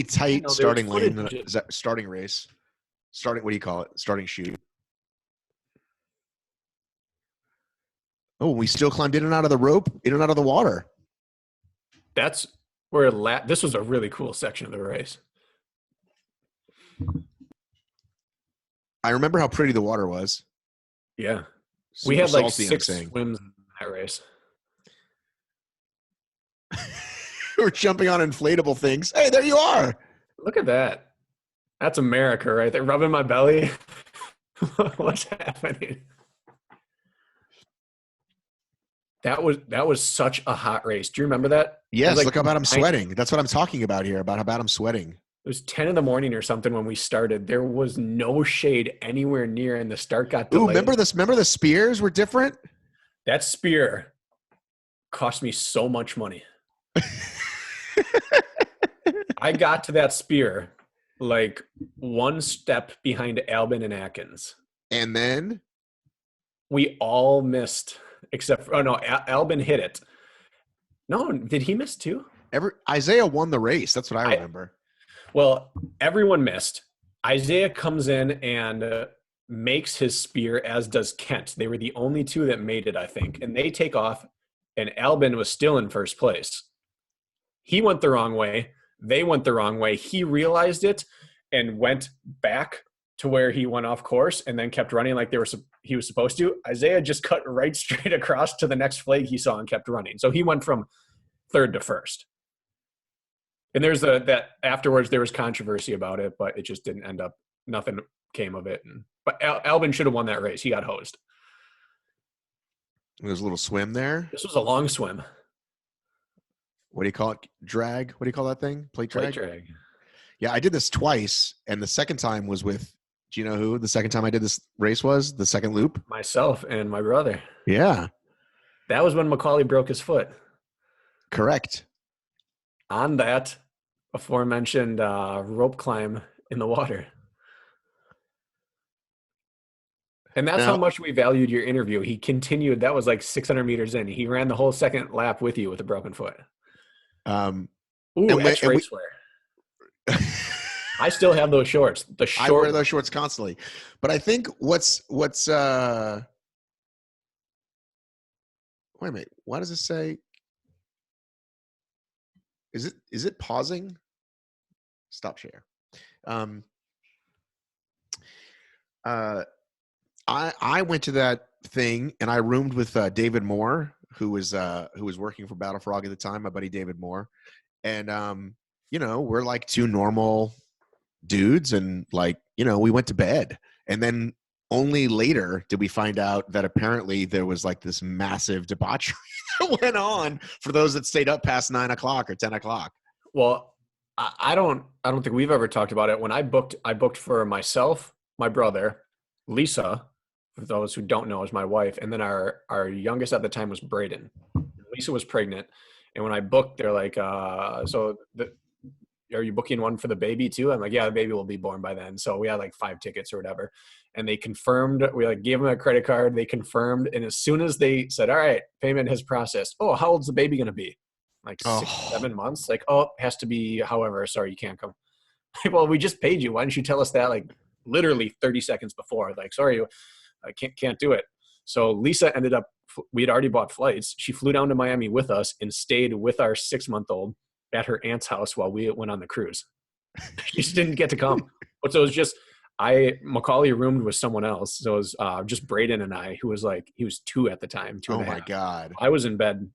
tight starting lane, starting race. What do you call it? Starting shoot. Oh, we still climbed in and out of the rope, in and out of the water. That's where this was a really cool section of the race. I remember how pretty the water was. Yeah. Super we had like salty, 6 swims in that race. We're jumping on inflatable things. Hey, there you are. Look at that. That's America right there. Rubbing my belly. What's happening? That was such a hot race. Do you remember that? Yes, look how bad I'm sweating. That's what I'm talking about here, about how bad I'm sweating. It was 10 in the morning or something when we started. There was no shade anywhere near, and the start got delayed. Ooh, remember the spears were different? That spear cost me so much money. I got to that spear like one step behind Albin and Atkins. And then We all missed except for, oh no, Albin hit it. No, did he miss too? Isaiah won the race. That's what I remember. Well, everyone missed. Isaiah comes in and makes his spear, as does Kent. They were the only two that made it, I think. And they take off, and Albin was still in first place. He went the wrong way. They went the wrong way. He realized it and went back to where he went off course and then kept running like he was supposed to. Isaiah just cut right straight across to the next flag he saw and kept running. So he went from third to first. And there's that afterwards there was controversy about it, but it just didn't end up. Nothing came of it. But Albin should have won that race. He got hosed. There's a little swim there. This was a long swim. What do you call it? Drag? What do you call that thing? Plate drag? Plate drag. Yeah, I did this twice, and the second time was with, do you know who the second time I did this race was? The second loop? Myself and my brother. Yeah. That was when Macaulay broke his foot. Correct. On that aforementioned rope climb in the water. And that's how much we valued your interview. He continued. That was like 600 meters in. He ran the whole second lap with you with a broken foot. X-race wear. I still have those shorts. I wear those shorts constantly. But I think what's wait a minute. What does it say? Is it pausing? Stop share. I went to that thing and I roomed with David Moore, who was working for Battle Frog at the time, my buddy David Moore. And we're like two normal dudes, and like, we went to bed. And then only later did we find out that apparently there was like this massive debauchery that went on for those that stayed up past 9 o'clock or 10 o'clock. Well, I don't think we've ever talked about it. When I booked for myself, my brother, Lisa, for those who don't know, is my wife. And then our youngest at the time was Braden. Lisa was pregnant. And when I booked, they're like, are you booking one for the baby too? I'm like, yeah, the baby will be born by then. So we had like 5 tickets or whatever. And they confirmed, we like gave them a credit card. They confirmed. And as soon as they said, all right, payment has processed. Oh, how old's the baby going to be? Like 6-7 months. Like, oh, it has to be, however, sorry, you can't come. Well, we just paid you. Why didn't you tell us that like literally 30 seconds before? Like, sorry, I can't do it. So Lisa ended up, we had already bought flights. She flew down to Miami with us and stayed with our 6-month-old at her aunt's house while we went on the cruise. She just didn't get to come. But so it was just, Macaulay roomed with someone else. So it was just Braden and I, who was like, he was 2 at the time. 2 and a half. Oh my God. I was in bed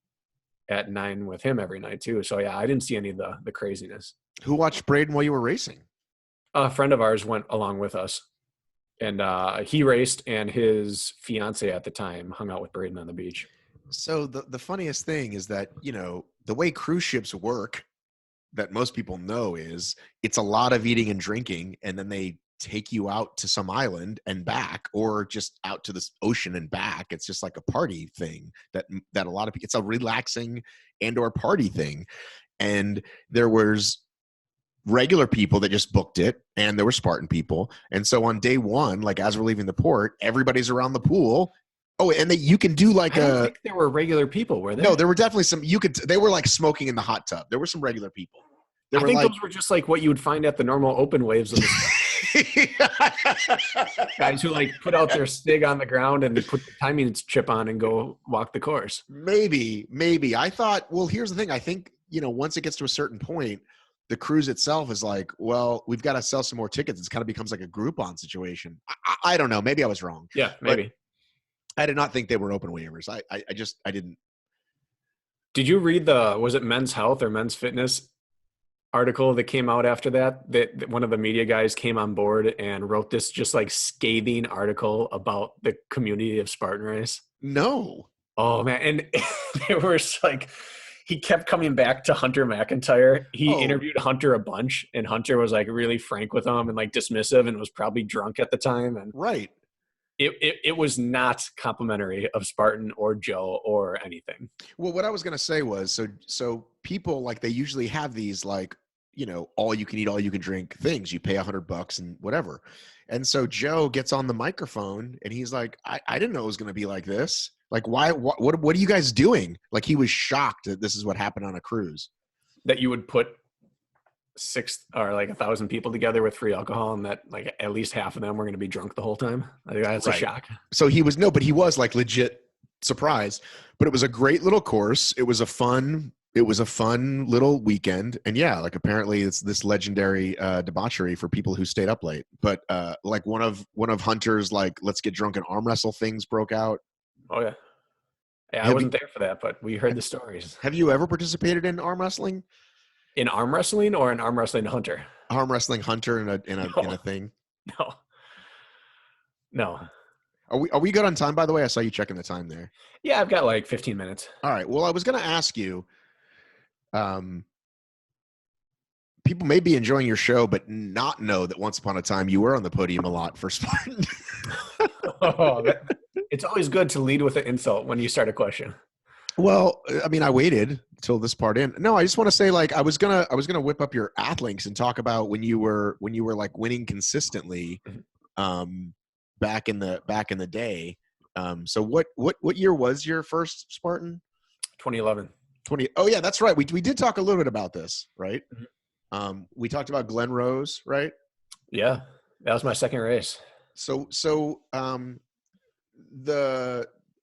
at 9 with him every night too. So yeah, I didn't see any of the craziness. Who watched Braden while you were racing? A friend of ours went along with us. And he raced, and his fiance at the time hung out with Braden on the beach. So the funniest thing is that, the way cruise ships work that most people know is it's a lot of eating and drinking, and then they take you out to some island and back, or just out to the ocean and back. It's just like a party thing that a lot of people, it's a relaxing and or party thing. And there was regular people that just booked it, and there were Spartan people. And so on day one, like as we're leaving the port, everybody's around the pool. Oh, and you can do like I don't think there were regular people, were there? No, there were definitely some. They were like smoking in the hot tub. There were some regular people. I think those were just like what you would find at the normal open waves of the guys who like put out their stig on the ground and put the timing chip on and go walk the course. Maybe. I thought, well, here's the thing. I think, once it gets to a certain point, the cruise itself is like, well, we've got to sell some more tickets. It kind of becomes like a Groupon situation. I don't know. Maybe I was wrong. Yeah, maybe. But I did not think they were open waivers. I didn't. Did you read was it Men's Health or Men's Fitness article that came out after that one of the media guys came on board and wrote this just like scathing article about the community of Spartan Race? No. Oh man. And there was like, he kept coming back to Hunter McIntyre. He interviewed Hunter a bunch, and Hunter was like really frank with him and like dismissive, and was probably drunk at the time. And right. It was not complimentary of Spartan or Joe or anything. Well, what I was going to say was, so people, like, they usually have these like, all you can eat, all you can drink things. You pay $100 and whatever. And so Joe gets on the microphone and he's like, I didn't know it was going to be like this. Like, why, what are you guys doing? Like, he was shocked that this is what happened on a cruise. That you would put 6 or like 1,000 people together with free alcohol and that like at least half of them were going to be drunk the whole time. I think that's a shock. So but he was like legit surprised, but it was a great little course. It was a fun little weekend. And yeah, like apparently it's this legendary debauchery for people who stayed up late. But like one of Hunter's like, let's get drunk and arm wrestle things broke out. Oh yeah. Yeah, I wasn't there for that, but we heard the stories. Have you ever participated in arm wrestling? In arm wrestling or in arm wrestling Hunter? Arm wrestling Hunter in a thing. No. Are we good on time, by the way? I saw you checking the time there. Yeah, I've got like 15 minutes. All right. Well, I was going to ask you, people may be enjoying your show, but not know that once upon a time you were on the podium a lot for Spartan. It's always good to lead with an insult when you start a question. Well, I mean, I waited till this part in. No, I just want to say, like, I was gonna whip up your athlinks and talk about when you were like winning consistently, back in the day. So what year was your first Spartan? 2011. Oh yeah, that's right. We did talk a little bit about this, right? Mm-hmm. We talked about Glen Rose, right? Yeah, that was my second race. So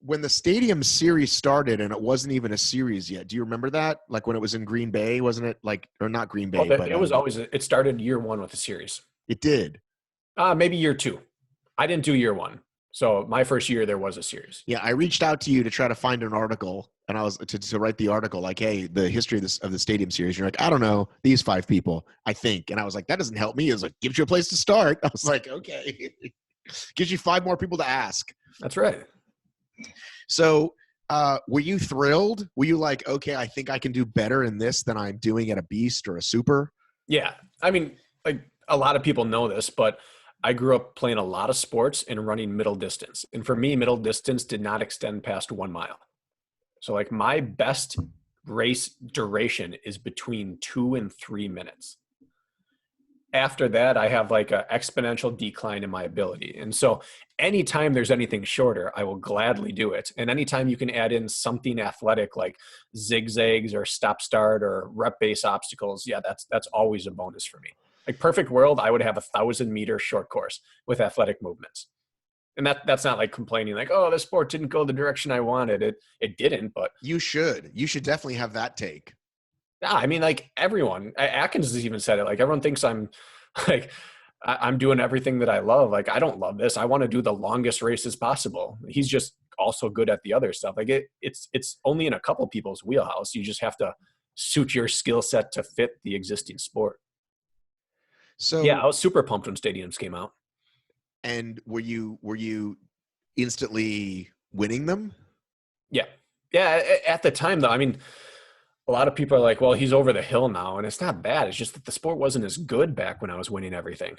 when the stadium series started and it wasn't even a series yet, do you remember that? Like when it was in Green Bay, wasn't it? Like, or not Green Bay, but it was always, it started year one with the series. It did. Maybe year two. I didn't do year one. So my first year there was a series. Yeah. I reached out to you to try to find an article and I was to write the article like, hey, the history of the stadium series. You're like, I don't know, these 5 people, I think. And I was like, that doesn't help me. It was like, gives you a place to start. I was like, okay. Gives you 5 more people to ask. That's right. So were you thrilled? Were you like, okay, I think I can do better in this than I'm doing at a beast or a super? Yeah. I mean, like a lot of people know this, but I grew up playing a lot of sports and running middle distance. And for me, middle distance did not extend past 1 mile. So like my best race duration is between 2 and 3 minutes. After that, I have like an exponential decline in my ability. And so anytime there's anything shorter, I will gladly do it. And anytime you can add in something athletic like zigzags or stop start or rep base obstacles, yeah, that's always a bonus for me. Like perfect world, I would have 1,000-meter short course with athletic movements. And that's not like complaining like, oh, the sport didn't go the direction I wanted. It didn't, but you should definitely have that take. Yeah, I mean, like everyone, Atkins has even said it. Like everyone thinks I'm like, I'm doing everything that I love. Like, I don't love this. I want to do the longest races possible. He's just also good at the other stuff. Like it's only in a couple people's wheelhouse. You just have to suit your skill set to fit the existing sport. So yeah, I was super pumped when stadiums came out. And were you instantly winning them? Yeah. Yeah. At the time though, I mean, a lot of people are like, well, he's over the hill now. And it's not bad. It's just that the sport wasn't as good back when I was winning everything.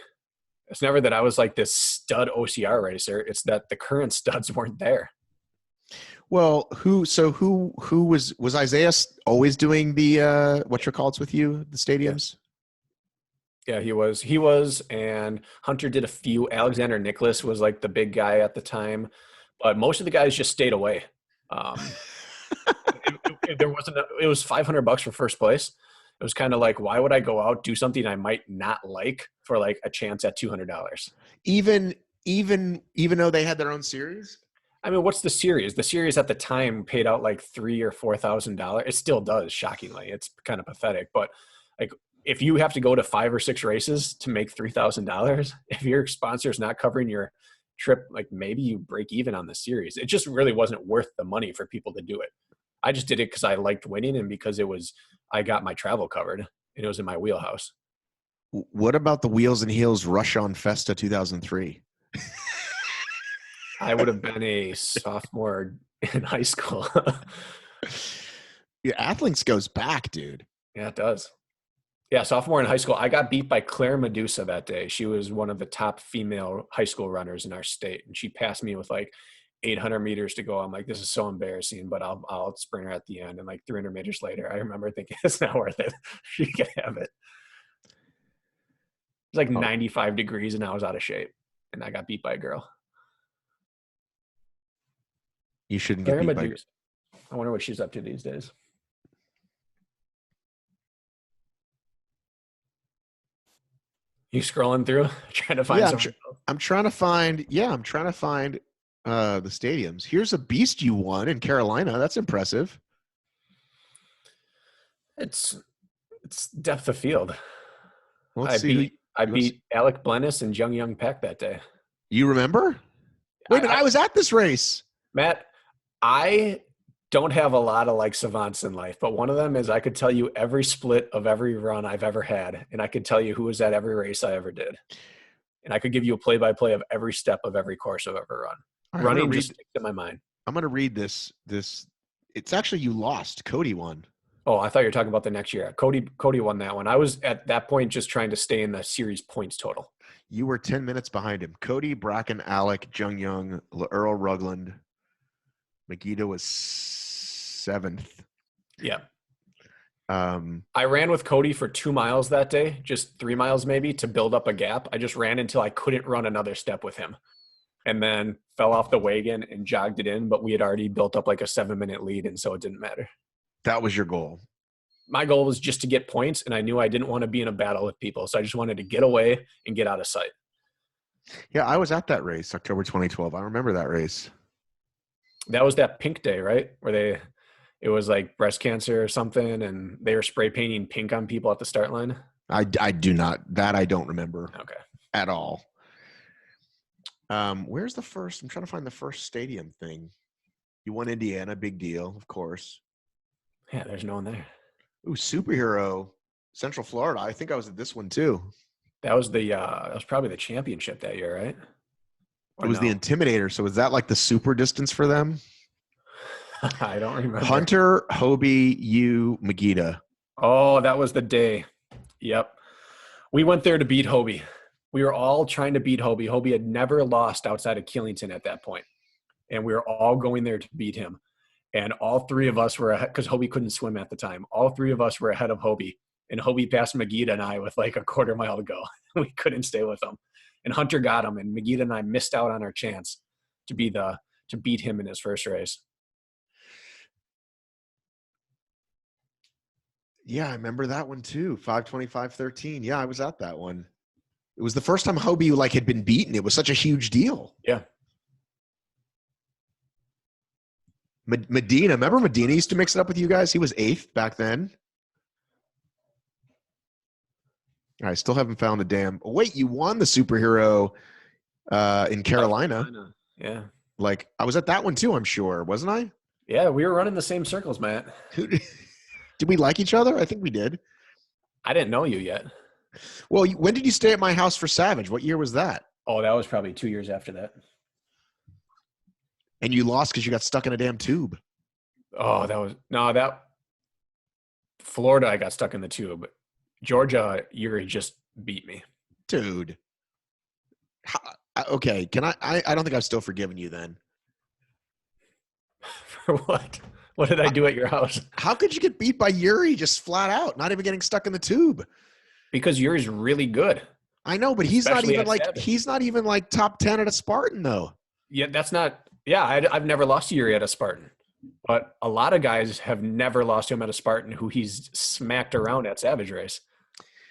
It's never that I was like this stud OCR racer. It's that the current studs weren't there. Well, who was Isaiah always doing the what you call with you, the stadiums? Yeah, he was. And Hunter did a few. Alexander Nicholas was like the big guy at the time, but most of the guys just stayed away. It was $500 for first place. It was kind of like, why would I go out, do something I might not like for like a chance at $200? Even though they had their own series? I mean, what's the series? The series at the time paid out like $3,000 or $4,000. It still does, shockingly. It's kind of pathetic. But like, if you have to go to 5 or 6 races to make $3,000, if your sponsor is not covering your trip, like maybe you break even on the series. It just really wasn't worth the money for people to do it. I just did it because I liked winning and because I got my travel covered and it was in my wheelhouse. What about the Wheels and Heels Rush on Festa 2003? I would have been a sophomore in high school. Yeah, Athlinks goes back, dude. Yeah, it does. Yeah, sophomore in high school. I got beat by Claire Medusa that day. She was one of the top female high school runners in our state. And she passed me with like 800 meters to go. I'm like, this is so embarrassing, but I'll sprint her at the end. And like 300 meters later, I remember thinking it's not worth it. She can have it. It's like 95 degrees and I was out of shape. and I got beat by a girl. You shouldn't get Claire beat by. Mcdougal. I wonder what she's up to these days. You scrolling through, trying to find something. I'm trying to find. Yeah, I'm trying to find the stadiums. Here's a beast you won in Carolina. That's impressive. It's depth of field. Well, I beat Alec Blennis and Jung Young Peck that day. You remember? Wait, but I was at this race. Matt, I don't have a lot of like savants in life, but one of them is I could tell you every split of every run I've ever had, and I could tell you who was at every race I ever did. And I could give you a play-by-play of every step of every course I've ever run. Right, Running just sticks in my mind. I'm going to read this. It's actually you lost. Cody won. Oh, I thought you were talking about the next year. Cody won that one. I was at that point just trying to stay in the series points total. You were 10 minutes behind him. Cody, Brakken, Alec, Jung Young, Earl Rugland. Mcdougal was 7th. Yeah. I ran with Cody for 2 miles that day, just 3 miles maybe, to build up a gap. I just ran until I couldn't run another step with him, and then fell off the wagon and jogged it in. But we had already built up like a 7-minute lead, and so it didn't matter. That was your goal. My goal was just to get points, and I knew I didn't want to be in a battle with people, so I just wanted to get away and get out of sight. Yeah, I was at that race, October 2012. I remember that race. That was that pink day, right? Where it was like breast cancer or something, and they were spray painting pink on people at the start line. I do not. That I don't remember. Okay. At all. Where's the first? I'm trying to find the first stadium thing. You won Indiana, big deal, of course. Yeah, there's no one there. Ooh, superhero, Central Florida. I think I was at this one too. That was probably the championship that year, right? Or it was the Intimidator. So was that like the super distance for them? I don't remember. Hunter, Hobie, you, Mcdougal. Oh, that was the day. Yep. We went there to beat Hobie. We were all trying to beat Hobie. Hobie had never lost outside of Killington at that point. And we were all going there to beat him. And all three of us were ahead, because Hobie couldn't swim at the time. All three of us were ahead of Hobie. And Hobie passed Mcdougal and I with like a quarter mile to go. We couldn't stay with him. And Hunter got him. And Mcdougal and I missed out on our chance to beat him in his first race. Yeah, I remember that one too. 5:25:13. Yeah, I was at that one. It was the first time Hobie like had been beaten. It was such a huge deal. Yeah. Medina, remember Medina used to mix it up with you guys? He was 8th back then. I still haven't found the damn. Oh, wait, you won the superhero in Carolina. Yeah. Like I was at that one too, I'm sure, wasn't I? Yeah, we were running the same circles, Matt. Did we like each other? I think we did. I didn't know you yet. Well, when did you stay at my house for Savage? What year was that? Oh, that was probably 2 years after that. And you lost because you got stuck in a damn tube. Oh, that Florida, I got stuck in the tube. Georgia, Yuri just beat me. Dude. Okay, can I don't think I've still forgiven you then. For what? What did I do at your house? How could you get beat by Yuri just flat out, not even getting stuck in the tube? Because Yuri's really good. I know, but he's not even like top 10 at a Spartan though. Yeah, that's not. Yeah, I've never lost to Yuri at a Spartan, but a lot of guys have never lost to him at a Spartan who he's smacked around at Savage Race.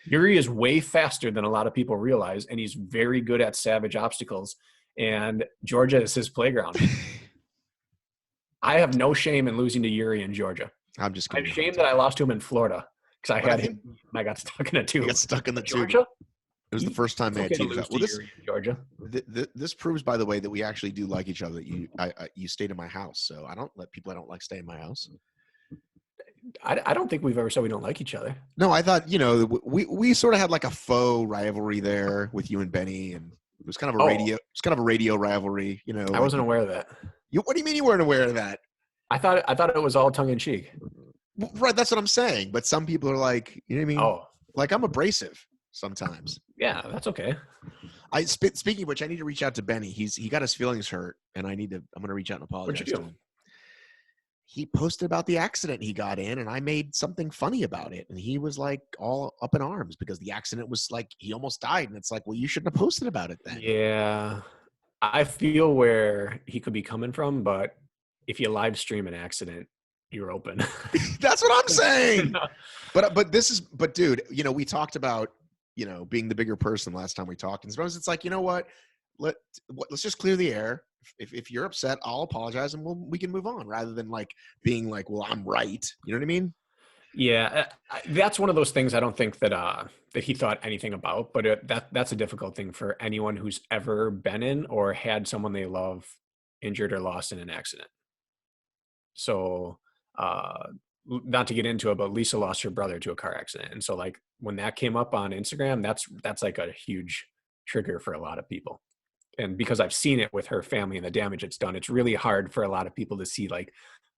Yuri is way faster than a lot of people realize, and he's very good at Savage obstacles. And Georgia is his playground. I have no shame in losing to Yuri in Georgia. I'm just I have shame that I lost to him in Florida because I had him and I got stuck in a tube. You got stuck in the tube. Georgia? It was the first time they had tubes out. Well, Georgia. This proves, by the way, that we actually do like each other. That you stayed in my house, so I don't let people I don't like stay in my house. I don't think we've ever said we don't like each other. No, I thought we sort of had like a faux rivalry there with you and Benny, and it was kind of a radio rivalry. I wasn't aware of that. What do you mean you weren't aware of that? I thought it was all tongue in cheek. Right, that's what I'm saying. But some people are like, you know what I mean? Oh, like I'm abrasive sometimes. Yeah, that's okay. Speaking of which, I need to reach out to Benny. He got his feelings hurt, and I'm going to reach out and apologize to him. he posted about the accident he got in, and I made something funny about it. And he was like all up in arms because the accident was like, he almost died. And it's like, well, you shouldn't have posted about it then. Yeah. I feel where he could be coming from, but if you live stream an accident, you're open. That's what I'm saying. But dude, you know, we talked about, you know, being the bigger person last time we talked. And sometimes it's like, you know what? Let's just clear the air. If you're upset, I'll apologize and we can move on, rather than like being like, well, I'm right. You know what I mean? Yeah, that's one of those things I don't think that that he thought anything about, but that's a difficult thing for anyone who's ever been in or had someone they love injured or lost in an accident. So, not to get into it, but Lisa lost her brother to a car accident, and so like when that came up on Instagram, that's like a huge trigger for a lot of people. And because I've seen it with her family and the damage it's done, it's really hard for a lot of people to see like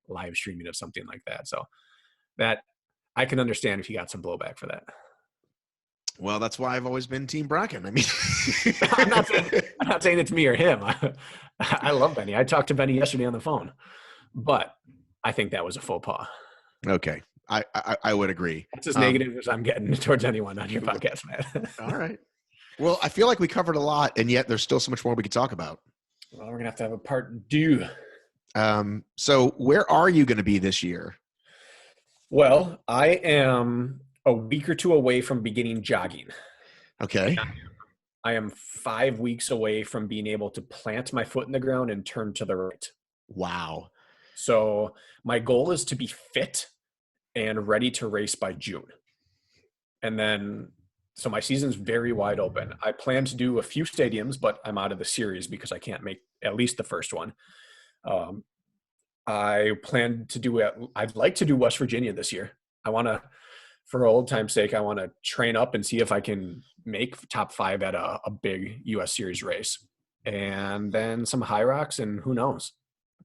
live streaming of something like that. So that I can understand if you got some blowback for that. Well, that's why I've always been Team Bracken. I mean, I'm not saying it's me or him. I love Benny. I talked to Benny yesterday on the phone, but I think that was a faux pas. Okay. I would agree. That's as negative as I'm getting towards anyone on your podcast, man. All right. Well, I feel like we covered a lot, and yet there's still so much more we could talk about. Well, we're going to have a part two. So where are you going to be this year? Well, I am a week or two away from beginning jogging. Okay. I am 5 weeks away from being able to plant my foot in the ground and turn to the right. Wow. So my goal is to be fit and ready to race by June. And then, so my season's very wide open. I plan to do a few stadiums, but I'm out of the series because I can't make at least the first one. I plan to do it. I'd like to do West Virginia this year. I want to, for old time's sake, I want to train up and see if I can make top 5 at a big US series race, and then some high rocks, and who knows,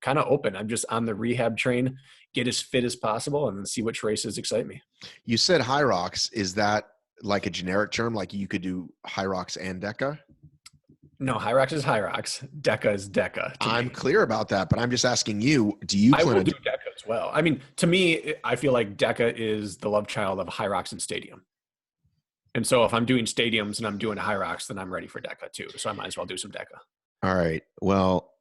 kind of open. I'm just on the rehab train, get as fit as possible, and then see which races excite me. You said high rocks. Is that like a generic term? Like you could do high rocks and DECA? No, high rocks is high rocks. DECA is DECA. I'm clear about that, but I'm just asking you, do you plan to do DECA as well? I mean, to me, I feel like DECA is the love child of high rocks and stadium. And so if I'm doing stadiums and I'm doing high rocks, then I'm ready for DECA too. So I might as well do some DECA. All right. Well,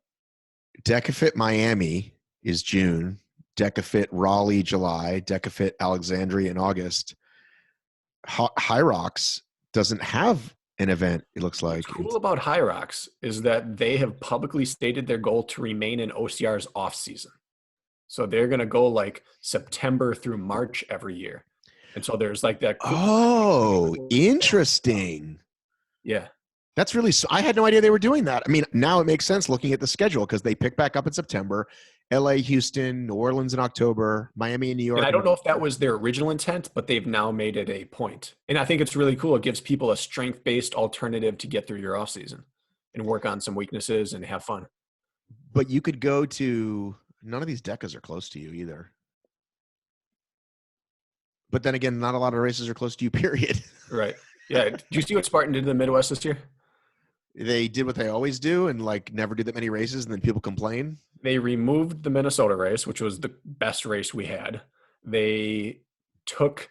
DECA Fit Miami is June. DECA Fit Raleigh, July. DECA Fit Alexandria in August. High Rocks doesn't have an event, it looks like. What's cool about High Rocks is that they have publicly stated their goal to remain in OCR's off season. So they're going to go like September through March every year. And so there's like that. Oh, interesting. Yeah. That's really, I had no idea they were doing that. I mean, now it makes sense looking at the schedule because they pick back up in September. LA, Houston, New Orleans in October, Miami and New York. And I don't know if that was their original intent, but they've now made it a point. And I think it's really cool. It gives people a strength-based alternative to get through your off season and work on some weaknesses and have fun. But you could go to, none of these DECAs are close to you either. But then again, not a lot of races are close to you, period. Right. Yeah. Did you see what Spartan did in the Midwest this year? They did what they always do and like never do that many races, and then people complain. They removed the Minnesota race, which was the best race we had. They took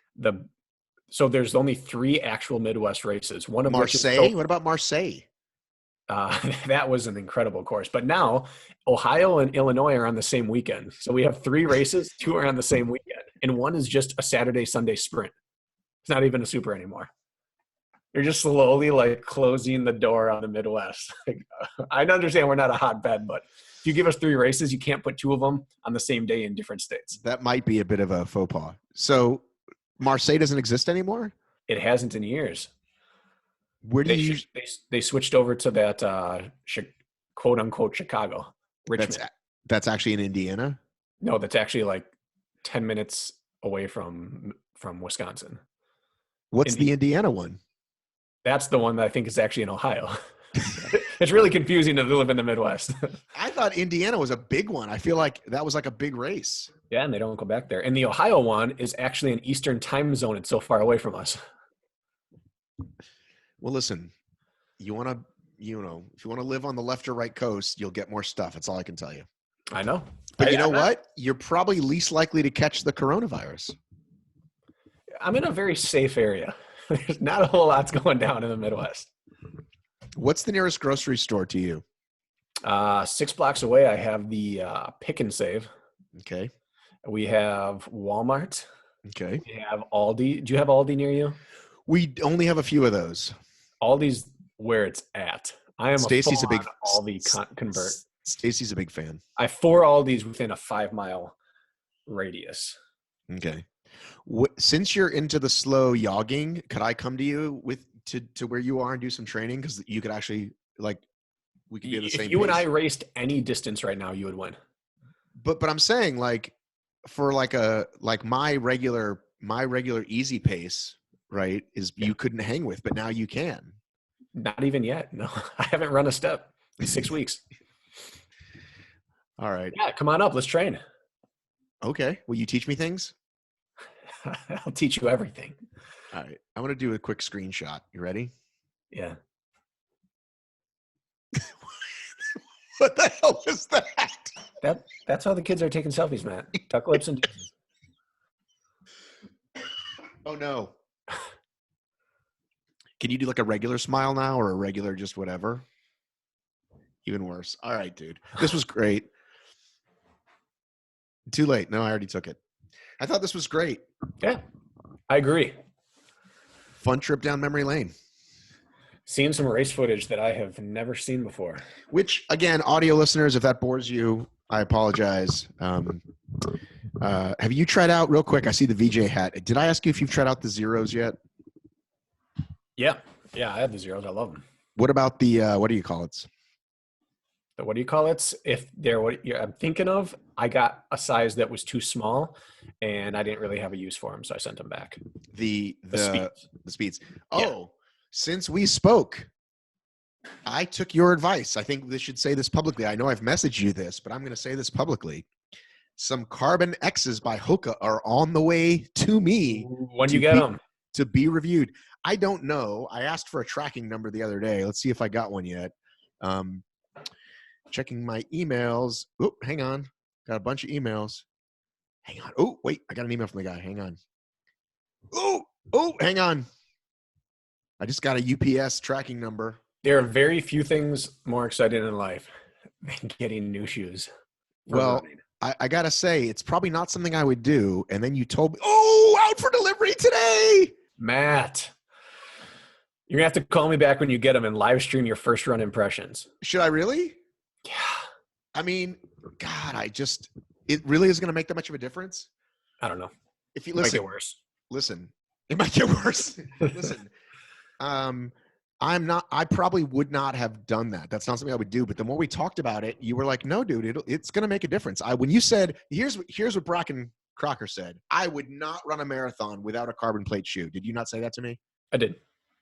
so there's only 3 actual Midwest races. One of Marseille. What about Marseille? That was an incredible course. But now Ohio and Illinois are on the same weekend. So we have 3 races, 2 are on the same weekend. And one is just a Saturday, Sunday sprint. It's not even a super anymore. You're just slowly like closing the door on the Midwest. I understand we're not a hotbed, but if you give us 3 races, you can't put 2 of them on the same day in different states. That might be a bit of a faux pas. So Marseille doesn't exist anymore? It hasn't in years. Where do they switched over to that quote unquote Chicago, Richmond. That's actually in Indiana? No, that's actually like 10 minutes away from Wisconsin. What's the Indiana one? That's the one that I think is actually in Ohio. It's really confusing to live in the Midwest. I thought Indiana was a big one. I feel like that was like a big race. Yeah, and they don't go back there. And the Ohio one is actually an Eastern time zone. It's so far away from us. Well, listen, if you want to live on the left or right coast, you'll get more stuff. That's all I can tell you. I know. But you know what? You're probably least likely to catch the coronavirus. I'm in a very safe area. There's not a whole lot's going down in the Midwest. What's the nearest grocery store to you? 6 blocks away, I have the Pick and Save. Okay. We have Walmart. Okay. We have Aldi. Do you have Aldi near you? We only have a few of those. Aldi's where it's at. I am Stacy's a big Aldi convert. Stacy's a big fan. I have 4 Aldis within a 5-mile radius. Okay. Since you're into the slow jogging, could I come to you to where you are and do some training? Because you could actually we could be at the same pace. If you and I raced any distance right now, you would win. But I'm saying for my regular easy pace, right? You couldn't hang with, but now you can. Not even yet. No, I haven't run a step in 6 weeks. All right. Yeah, come on up. Let's train. Okay. Will you teach me things? I'll teach you everything. All right. I want to do a quick screenshot. You ready? Yeah. What the hell is that? That's how the kids are taking selfies, Matt. Tuck lips and Oh no. Can you do like a regular smile now or a regular just whatever? Even worse. All right, dude. This was great. Too late. No, I already took it. I thought this was great. Yeah, I agree. Fun trip down memory lane. Seeing some race footage that I have never seen before. Which, again, audio listeners, if that bores you, I apologize. Have you tried out, real quick, I see the VJ hat. Did I ask you if you've tried out the zeros yet? Yeah. Yeah, I have the zeros. I love them. What about the, what do you call it? What do you call it? If they're what I'm thinking of, I got a size that was too small, and I didn't really have a use for them, so I sent them back. The speeds. Oh, yeah. Since we spoke, I took your advice. I think we should say this publicly. I know I've messaged you this, but I'm going to say this publicly. Some Carbon X's by Hoka are on the way to me. When you get them? To be reviewed. I don't know. I asked for a tracking number the other day. Let's see if I got one yet. Checking my emails. Oh, hang on. Got a bunch of emails. Hang on. Oh, wait. I got an email from the guy. Hang on. Oh, hang on. I just got a UPS tracking number. There are very few things more exciting in life than getting new shoes. Well, I got to say, it's probably not something I would do. And then you told me, out for delivery today. Matt, you're going to have to call me back when you get them and live stream your first run impressions. Should I really? Yeah. I mean, God, it really is going to make that much of a difference? I don't know. If you listen, it might get worse. Listen, it might get worse. Listen, I probably would not have done that. That's not something I would do. But the more we talked about it, you were like, no, dude, it's going to make a difference. When you said, here's what Brakken Kraker said, I would not run a marathon without a carbon plate shoe. Did you not say that to me? I did.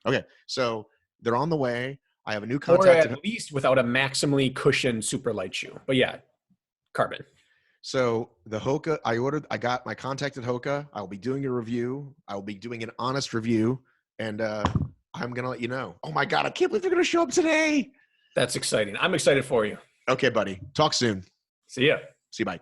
Okay. So they're on the way. I have a new contact. Or at least without a maximally cushioned super light shoe. But yeah, carbon. So the Hoka, I got my contacted Hoka. I will be doing a review. I will be doing an honest review. And I'm going to let you know. Oh my God, I can't believe they're going to show up today. That's exciting. I'm excited for you. Okay, buddy. Talk soon. See ya. See you. Bye.